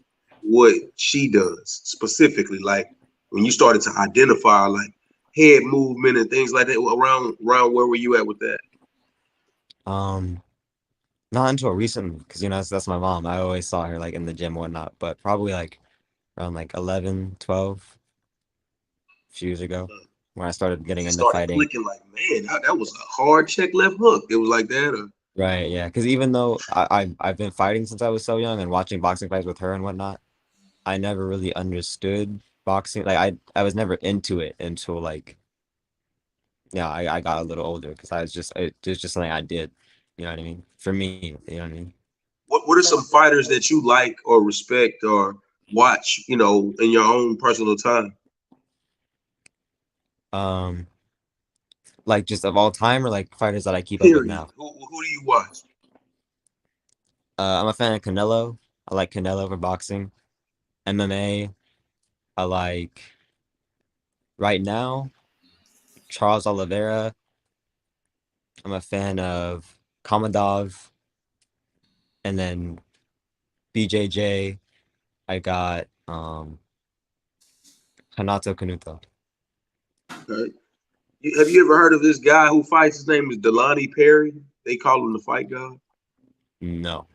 what she does specifically? Like when you started to identify like head movement and things like that. Around where were you at with that? Not until recently, because you know that's my mom. I always saw her like in the gym and whatnot, but probably like around like 11, 12 years ago when I started getting You into started fighting. clicking like, man, that was a hard check left hook. It was like that. Or... Right, yeah. Because even though I've been fighting since I was so young and watching boxing fights with her and whatnot, I never really understood boxing. Like I was never into it until like yeah, I got a little older because it was just something I did. You know what I mean? For me, you know what I mean? What are some fighters that you like or respect or watch, you know, in your own personal time? Like just of all time or like fighters that I keep up with Period. now. Who do you watch? I'm a fan of Canelo. I like Canelo for boxing. MMA, I like right now Charles Oliveira. I'm a fan of Kamadov, and then BJJ. I got Hanato Kanuto. Okay. Have you ever heard of this guy who fights? His name is Delani Perry. They call him the Fight God. No.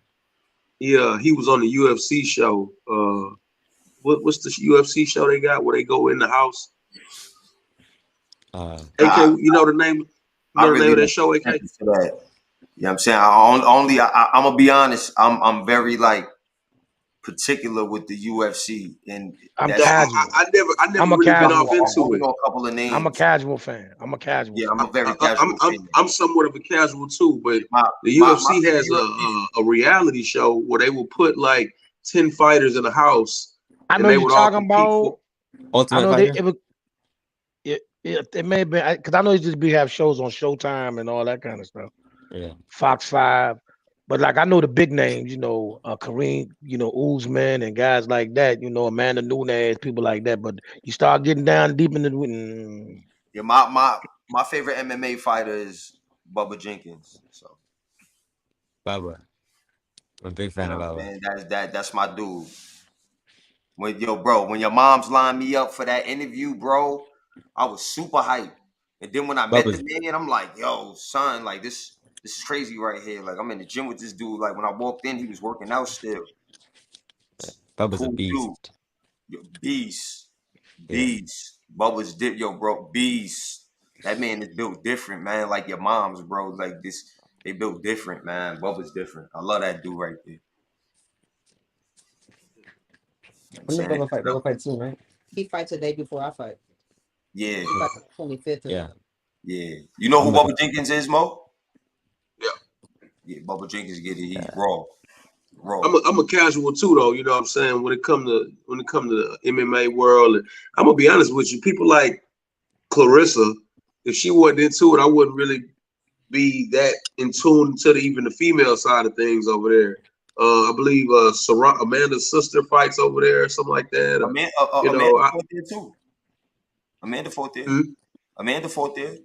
Yeah, he was on the UFC show. What's the UFC show they got where they go in the house? AK, I, you know the name? You I know the name really of that don't show, AK? for that. You know what I'm saying? I'm gonna be honest. I'm very like particular with the UFC, and I'm that's casual. I never I'm a really been casual off fan. I'm into only it. know a couple of I'm a names. casual fan. I'm a casual Yeah, fan. I'm a very casual fan. I'm somewhat of a casual too, but the My UFC has UFC, a reality show where they will put like 10 fighters in a house, I and know they you're would all talking compete for. about. I Ultimate know Fighter? it may have been because I know it just be have shows on Showtime and all that kind of stuff. Yeah. Fox 5. But like I know the big names, Kareem, Usman and guys like that, Amanda Nunes, people like that. But you start getting down deep in the yeah, my favorite MMA fighter is Bubba Jenkins. So Bubba. I'm a big fan of Bubba. man, that's my dude. When your mom's lined me up for that interview, bro, I was super hyped. And then when I met Bubba's the man, I'm like, yo, son, like this is crazy right here. Like I'm in the gym with this dude. Like when I walked in, he was working out still. Bubba's a Cool dude. beast. Yo, beast. Yeah. Beast. Bubba's bro, beast. That man is built different, man. Like your mom's, bro. Like this, they built different, man. Bubba's different. I love that dude right there. I'm When did saying, Bubba fight? Bubba fight soon, right? He fights the day before I fight. yeah, He fights the 25th. Yeah. yeah. You know who I'm looking. Bubba Jenkins is, Mo? Yeah, Yeah, Bubba Jenkins get it. He's raw. I'm a casual too, though. You know what I'm saying? When it come to the MMA world, and I'm gonna be honest with you, people like Clarissa, if she wasn't into it, I wouldn't really be that in tune to even the female side of things over there. I believe Amanda's sister fights over there or something like that. Amanda fought there too. Amanda fought there. Hmm? Amanda fought there.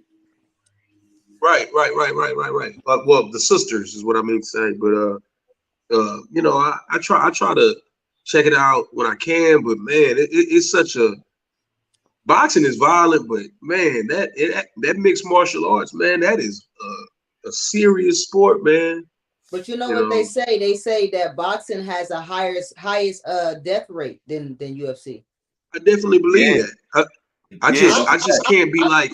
Right. Well, the sisters is what I mean to say, but I try to check it out when I can, but man, it's such a boxing is violent, but man, that mixed martial arts, man, that is a serious sport, man. But you know what they say? They say that boxing has a highest death rate than UFC. I definitely believe that. I just can't be like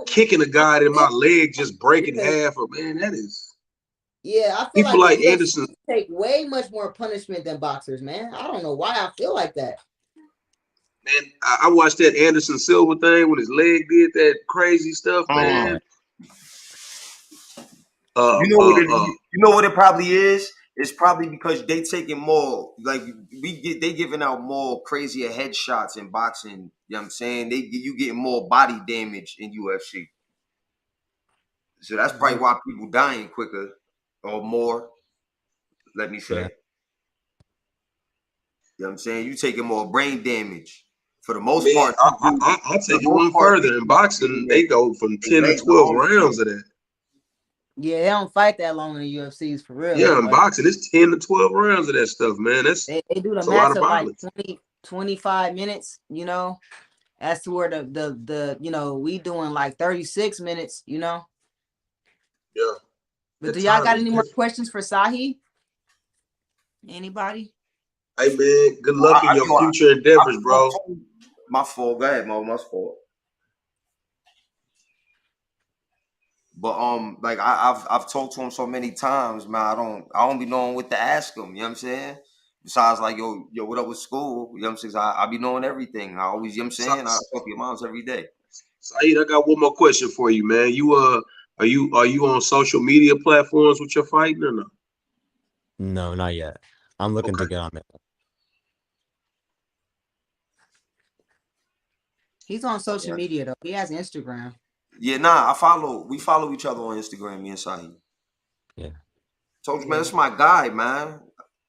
kicking a guy in my leg, just breaking half. Or man, that is. Yeah, I feel people like UFC Anderson take way much more punishment than boxers, man. I don't know why I feel like that. Man, I watched that Anderson Silva thing when his leg did that crazy stuff, man. You know what it probably is? It's probably because they taking more, like they giving out more crazier headshots in boxing. You know what I'm saying? You getting more body damage in UFC. So that's probably why people dying quicker or more. Let me say. Yeah. You know what I'm saying? You taking more brain damage. For the most Man, part, I'll take it one further. In boxing, they go from 10 to 12 rounds of that. Yeah, they don't fight that long in the UFCs for real. Yeah, in boxing, it's 10 to 12 rounds of that stuff, man. They do the max of like 20, 25 minutes, as to where the we doing like 36 minutes, Yeah. But do y'all got any more questions for SAHE? Anybody? Hey man, good luck in your future endeavors, bro. My fault. Go ahead, Mo. My fault. But like I've talked to him so many times, man. I don't be knowing what to ask him. You know what I'm saying? Besides, like yo, what up with school? You know what I'm saying? I be knowing everything. I always, you know what I'm saying? I talk to your moms every day. Saeed, I got one more question for you, man. You are you on social media platforms with your fighting or no? No, not yet. I'm looking to get on it. He's on social media though. He has Instagram. Yeah, we follow each other on Instagram, me and Saeed. Yeah. Told you, man, that's my guy, man.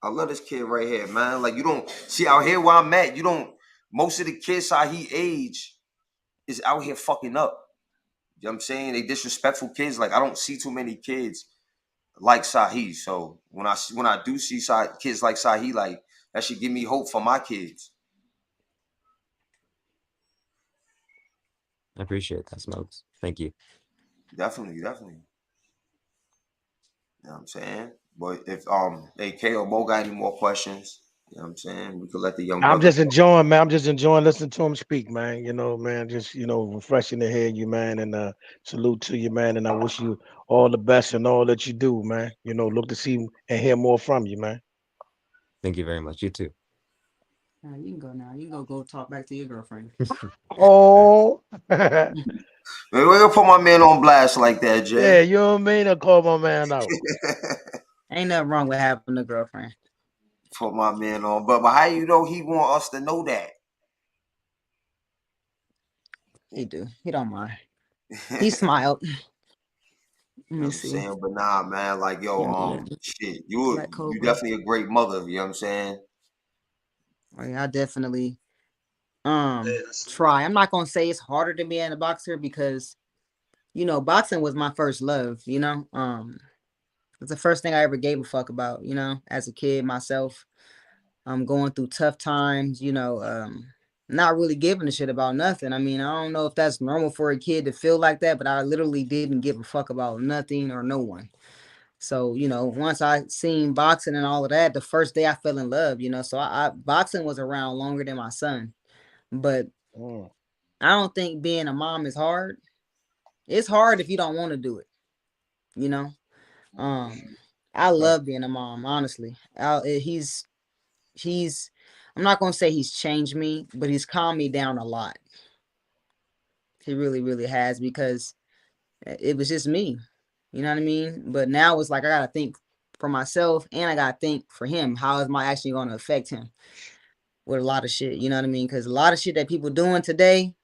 I love this kid right here, man. Like, you don't see out here where I'm at. You don't. Most of the kids SAHE age is out here fucking up. You know what I'm saying? They disrespectful kids. Like, I don't see too many kids like SAHE. So when I do see kids like SAHE, like, that should give me hope for my kids. I appreciate that, Smokes. Thank you. Definitely. You know what I'm saying? But if AK or Mo got any more questions, you know what I'm saying? We could let the young I'm brother just enjoying, man. I'm just enjoying listening to him speak, man. You know, man, just refreshing to hear you, man. And salute to you, man. And I wish you all the best in all that you do, man. Look to see and hear more from you, man. Thank you very much. You too. You can go now. You can go talk back to your girlfriend. Oh, We're gonna put my man on blast like that, yeah, Jay. you know what I mean? I call my man out. Ain't nothing wrong with having a girlfriend. Put my man on. But how you know he want us to know that? He do. He don't mind. He smiled. Let me I'm see. saying, but nah, man, like Give me yo, a shit, Black you Cobra. definitely a great mother. You know what I'm saying? Oh, yeah, I definitely Man, I see. try. I'm not gonna say it's harder to be in a boxer because boxing was my first love. It's the first thing I ever gave a fuck about. As a kid myself, I'm going through tough times. Not really giving a shit about nothing. I mean, I don't know if that's normal for a kid to feel like that, but I literally didn't give a fuck about nothing or no one. So, once I seen boxing and all of that, the first day I fell in love, so I boxing was around longer than my son. But Mm, I don't think being a mom is hard. It's hard if you don't want to do it, you know. Um, I right. love being a mom, honestly. He's I'm not gonna say he's changed me, but he's calmed me down a lot. He really, really has because it was just me. You know what I mean? But now it's like I gotta think for myself and I gotta think for him. How is my actually gonna affect him with a lot of shit? You know what I mean? Because a lot of shit that people doing today,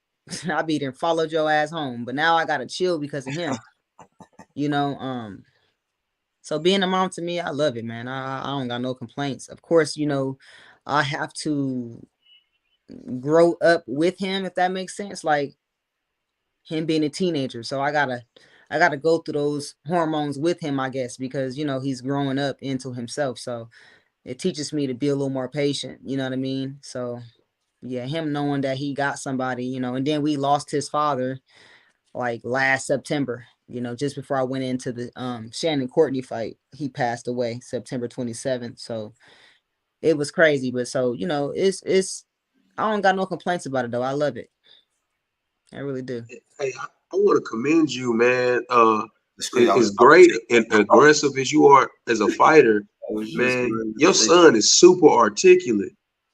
I be there followed your ass home. But now I gotta chill because of him. You know, so being a mom to me, I love it, man. I don't got no complaints. Of course, I have to grow up with him if that makes sense. Like him being a teenager. So I gotta go through those hormones with him, I guess, because he's growing up into himself. So it teaches me to be a little more patient, you know what I mean? So yeah, him knowing that he got somebody, and then we lost his father like last September, just before I went into the Shannon Courtney fight. He passed away September 27th. So it was crazy. But so, it's I don't got no complaints about it though. I love it. I really do. Hey, I want to commend you, man. That's crazy. As great and aggressive as you are as a fighter, I was just man, going to your say, son is super articulate,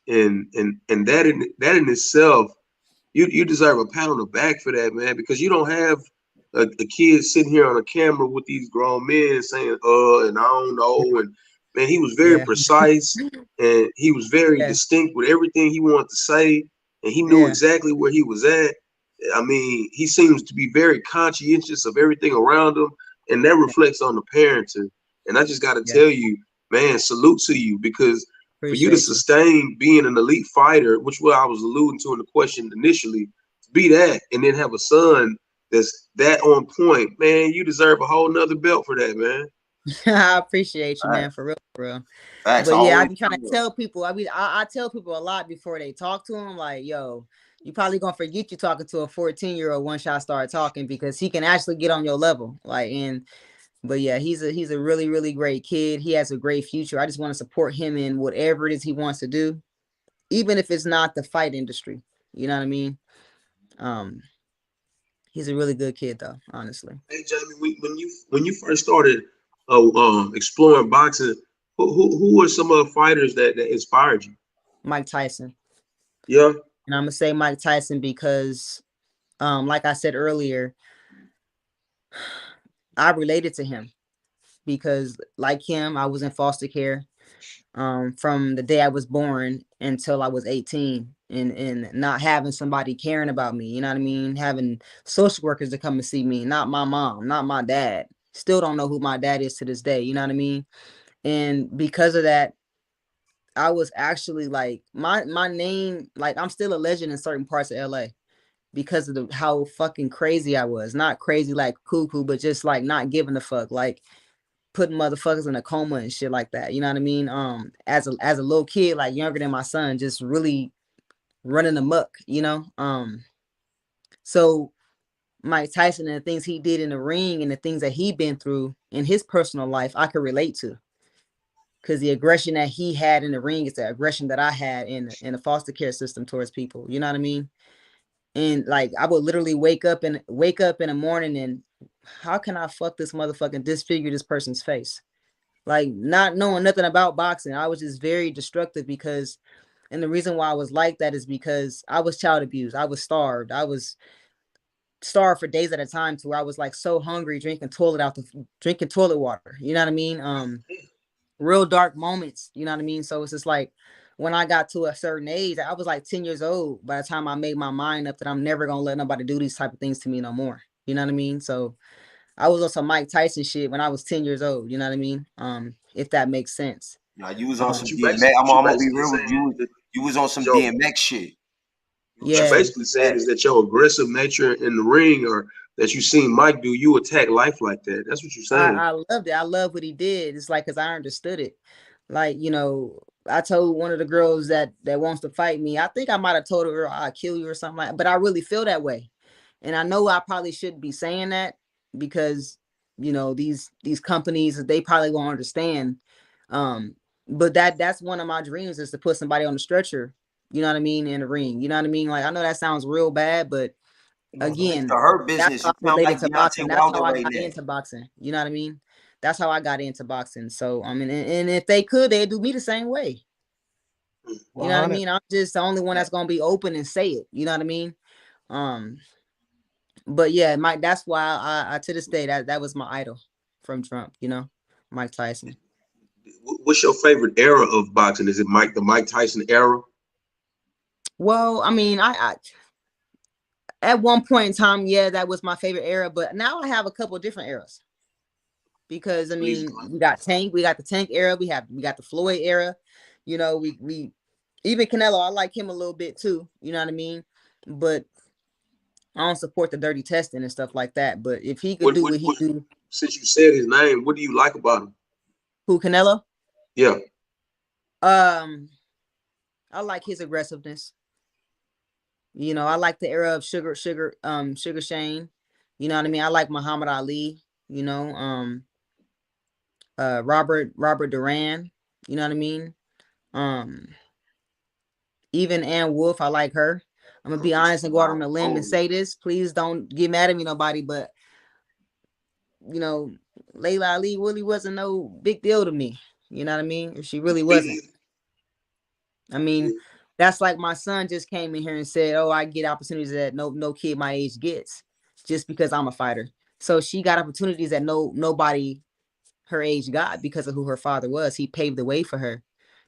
and that in itself, you deserve a pat on the back for that, man, because you don't have a kid sitting here on a camera with these grown men saying and I don't know, and man, he was very Yeah. precise and he was very Yeah. distinct with everything he wanted to say, and he knew Yeah. exactly where he was at. I mean, he seems to be very conscientious of everything around him, and that Yeah. reflects on the parenting. And I just got to Yeah. tell you, man, salute to you, because for you to Appreciate you. sustain being an elite fighter, which what I was alluding to in the question initially, to be that and then have a son that's that on point, man, you deserve a whole nother belt for that, man. I appreciate you, man, facts. for real, for real. Facts. I But yeah, I always be trying to do. tell people. I tell people a lot before they talk to him, like, yo, you probably gonna forget you talking to a 14-year-old once y'all start talking because he can actually get on your level. But yeah, he's a really, really great kid. He has a great future. I just want to support him in whatever it is he wants to do, even if it's not the fight industry. You know what I mean? Um, he's a really good kid though, honestly. Hey, Jamie, when you first started exploring boxing, who were some of the fighters that inspired you? Mike Tyson. Yeah, And I'm gonna say Mike Tyson because like I said earlier, I related to him because like him, I was in foster care from the day I was born until I was 18 and not having somebody caring about me, you know what I mean? Having social workers to come and see me, not my mom, not my dad. Still don't know who my dad is to this day, you know what I mean? And because of that, I was actually like my name, like I'm still a legend in certain parts of LA because of how fucking crazy I was. Not crazy like cuckoo, but just like not giving a fuck, like putting motherfuckers in a coma and shit like that. You know what I mean? As a little kid, like younger than my son, just really running amok, you know? So Mike Tyson and the things he did in the ring and the things that he been through in his personal life, I could relate to. Because the aggression that he had in the ring is the aggression that I had in the foster care system towards people. You know what I mean? And like I would literally wake up in the morning and how can I fuck this motherfucking disfigure this person's face? Like not knowing nothing about boxing, I was just very destructive because, and the reason why I was like that is because I was child abused. I was starved. I was starved for days at a time to where I was like so hungry, drinking toilet water. You know what I mean? Real dark moments. You know what I mean? So it's just like when I got to a certain age, I was like 10 years old by the time I made my mind up that I'm never gonna let nobody do these type of things to me no more. You know what I mean? So I was on some Mike Tyson shit when I was 10 years old. You know what I mean? If that makes sense. Now you was on some You DMX. basically, I'm gonna be real with you. that You was on some your DMX shit. what you Yeah. basically saying is that your aggressive nature in the ring, or that you seen Mike do, you attack life like that. That's what you're saying. I loved it. I love what he did. It's like, cause I understood it. Like, you know, I told one of the girls that wants to fight me. I think I might have told her I'll kill you or something like, but I really feel that way. And I know I probably shouldn't be saying that because, you know, these companies, they probably won't understand. But that's one of my dreams is to put somebody on the stretcher, you know what I mean, in the ring. You know what I mean? Like I know that sounds real bad, but When it's the again, hurt that's business, how you I sound related like to boxing. Deontay That's Wilder how I right got now. into boxing. You know what I mean? That's how I got into boxing. So I mean, and if they could, they'd do me the same way. You know what I 100. mean? I'm just the only one that's gonna be open and say it. You know what I mean? Um, but yeah, Mike. That's why I to this day that was my idol from Trump. You know, Mike Tyson. What's your favorite era of boxing? Is it the Mike Tyson era? Well, I mean, I at one point in time, yeah, that was my favorite era. But now I have a couple of different eras. Because I Please, mean, we got the Tank era, we got the Floyd era, you know, we even Canelo, I like him a little bit too, you know what I mean? But I don't support the dirty testing and stuff like that. But if he could do what he what? do, Since you said his name, what do you like about him? who Canelo? Yeah, Um, I like his aggressiveness. You know, I like the era of Sugar Shane. You know what I mean? I like Muhammad Ali, you know, Robert Duran, you know what I mean? Um, Even Ann Wolf, I like her. I'm gonna be honest and go out on a limb and say this. Please don't get mad at me, nobody. But you know, Layla Ali really wasn't no big deal to me. You know what I mean? She really wasn't. I mean, that's like my son just came in here and said, "Oh, I get opportunities that no kid my age gets, just because I'm a fighter." So she got opportunities that nobody her age got because of who her father was. He paved the way for her.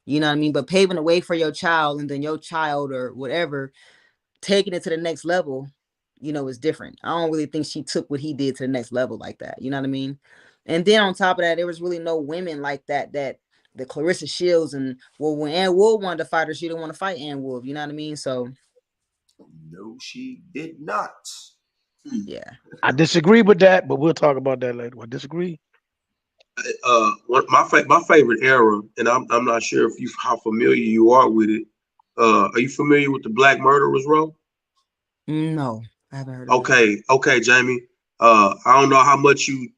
You know what I mean? But paving the way for your child and then your child or whatever taking it to the next level, you know, is different. I don't really think she took what he did to the next level like that. You know what I mean? And then on top of that, there was really no women like that the Clarissa Shields and well, when Ann Wolf wanted to fight her, she didn't want to fight Ann Wolf. You know what I mean? So No, she did not. yeah. I disagree with that, but we'll talk about that later. I disagree. my favorite era, and I'm not sure if how familiar you are with it. Are you familiar with the Black Murderers Row? No, I haven't heard of it. Okay, Jamie. I don't know how much you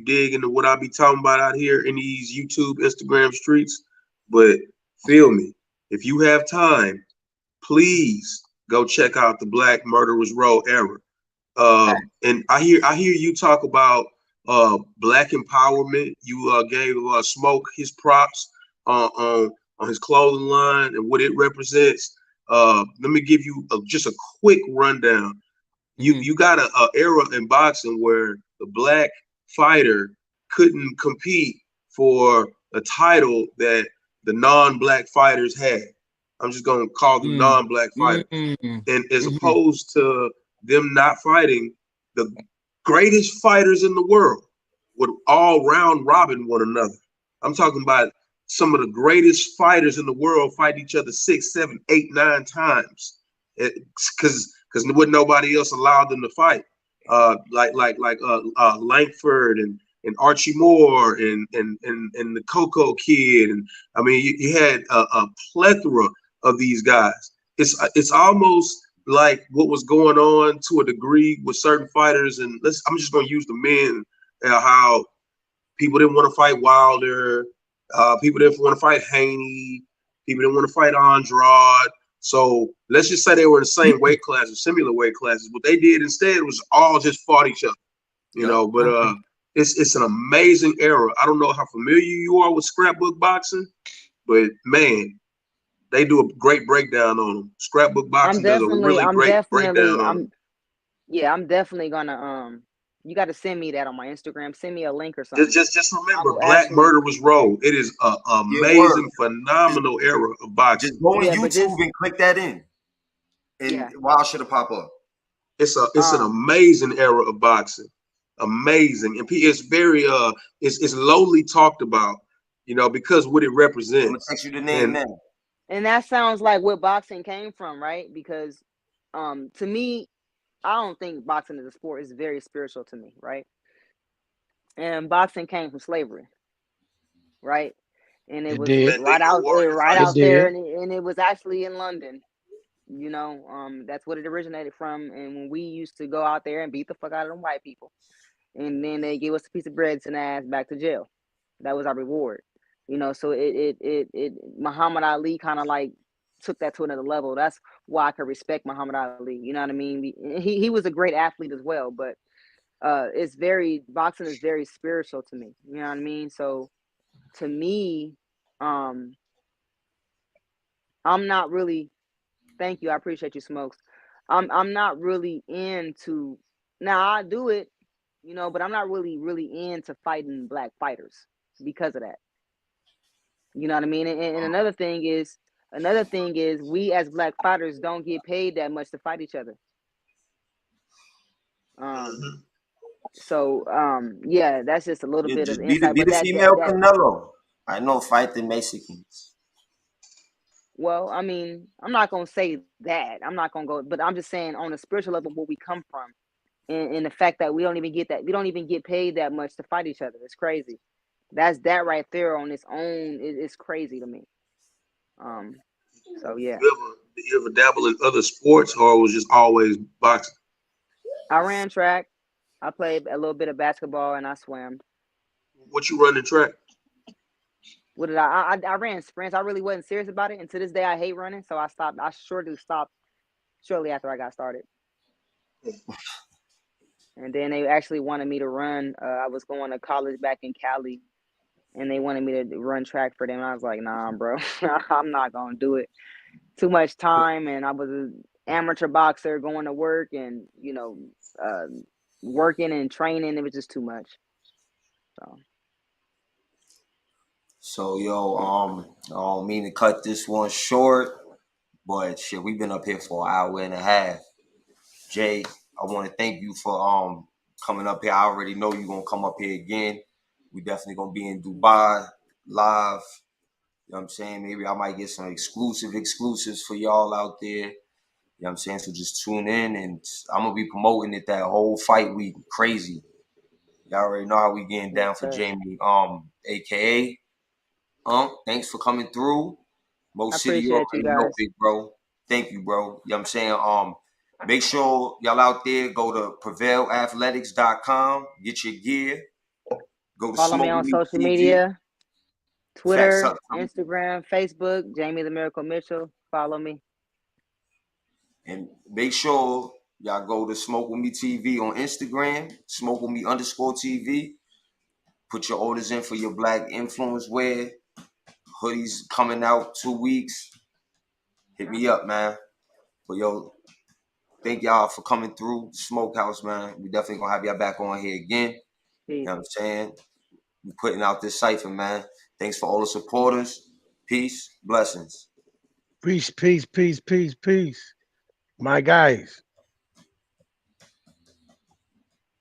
dig into what I be talking about out here in these YouTube, Instagram streets, but feel me. If you have time, please go check out the Black Murderers Row era. And I hear you talk about black empowerment. You gave Smoke his props on his clothing line and what it represents. Let me give you just a quick rundown. You got a era in boxing where the black fighter couldn't compete for a title that the non-black fighters had. I'm just gonna call them non-black fighters, and as opposed to them not fighting, the greatest fighters in the world would all round robin one another. I'm talking about some of the greatest fighters in the world fight each other 6, 7, 8, 9 times, because nobody else allowed them to fight. Like Langford and Archie Moore and the Coco Kid, and I mean you had a plethora of these guys. It's almost like what was going on to a degree with certain fighters, and I'm just gonna use the men, how people didn't want to fight Wilder, people didn't want to fight Haney, people didn't want to fight Andrade. So let's just say they were in the same weight classes, similar weight classes. What they did instead was all just fought each other, you know. But it's an amazing era. I don't know how familiar you are with scrapbook boxing, but man, they do a great breakdown on them. Scrapbook boxing does a really great breakdown on them. Yeah, I'm definitely gonna you got to send me that on my Instagram. Send me a link or something. Just remember, Black Murderers Row. It is an amazing, phenomenal era of boxing. Just go on YouTube and click that in, and Wild should have pop up. It's an amazing era of boxing, amazing, and it's very it's lowly talked about, you know, because what it represents. I'm gonna text you the name now. And that sounds like what boxing came from, right? Because to me, I don't think boxing as a sport is very spiritual to me, right? And boxing came from slavery, right? And it was right out there, and it was actually in London. You know, that's what it originated from. And when we used to go out there and beat the fuck out of them white people, and then they gave us a piece of bread, send our ass back to jail. That was our reward. You know, so it Muhammad Ali kind of like took that to another level. That's why I could respect Muhammad Ali. You know what I mean? He was a great athlete as well, but boxing is very spiritual to me. You know what I mean? So to me, I'm not really. Thank you. I appreciate you, Smokes. I'm not really into. Now I do it, you know, but I'm not really into fighting black fighters because of that. You know what I mean? And another thing is we as black fighters don't get paid that much to fight each other. So yeah, that's just a little bit of insight. Be the female Canelo. I know fight the Mexicans. Well, I mean, I'm not gonna say that. I'm not gonna go, but I'm just saying on a spiritual level where we come from, and the fact that we don't even get paid that much to fight each other. It's crazy. That right there on its own is crazy to me. So yeah. You ever dabble in other sports, or was just always boxing? I ran track. I played a little bit of basketball, and I swam. What you run in track? What did I ran sprints. I really wasn't serious about it, and to this day I hate running, so I stopped. I shortly stopped shortly after I got started. And then they actually wanted me to run. I was going to college back in Cali, and they wanted me to run track for them. And I was like, nah, bro, I'm not gonna do it. Too much time, and I was an amateur boxer going to work, and you know, working and training. It was just too much. So yo, I don't mean to cut this one short, but shit, we've been up here for an hour and a half. Jay, I want to thank you for coming up here. I already know you're gonna come up here again. We definitely gonna be in Dubai live. You know what I'm saying? Maybe I might get some exclusives for y'all out there. You know what I'm saying? So just tune in, and I'm gonna be promoting it that whole fight week. Crazy. Y'all already know how we getting down for Jamie, aka thanks for coming through. MOCITY, you already know, big bro. Thank you, bro. You know what I'm saying? Make sure y'all out there go to prevailathletics.com, get your gear. Go to follow me on social media, Twitter, Instagram, Facebook, Jamie the Miracle Mitchell. Follow me. And make sure y'all go to Smoke With Me TV on Instagram, Smoke With Me _TV. Put your orders in for your black influence wear. Hoodies coming out 2 weeks. Hit me up, man. But yo, thank y'all for coming through Smokehouse, man. We definitely gonna have y'all back on here again. Peace. You know what I'm saying? We putting out this cipher, man. Thanks for all the supporters. Peace, blessings. Peace. My guys.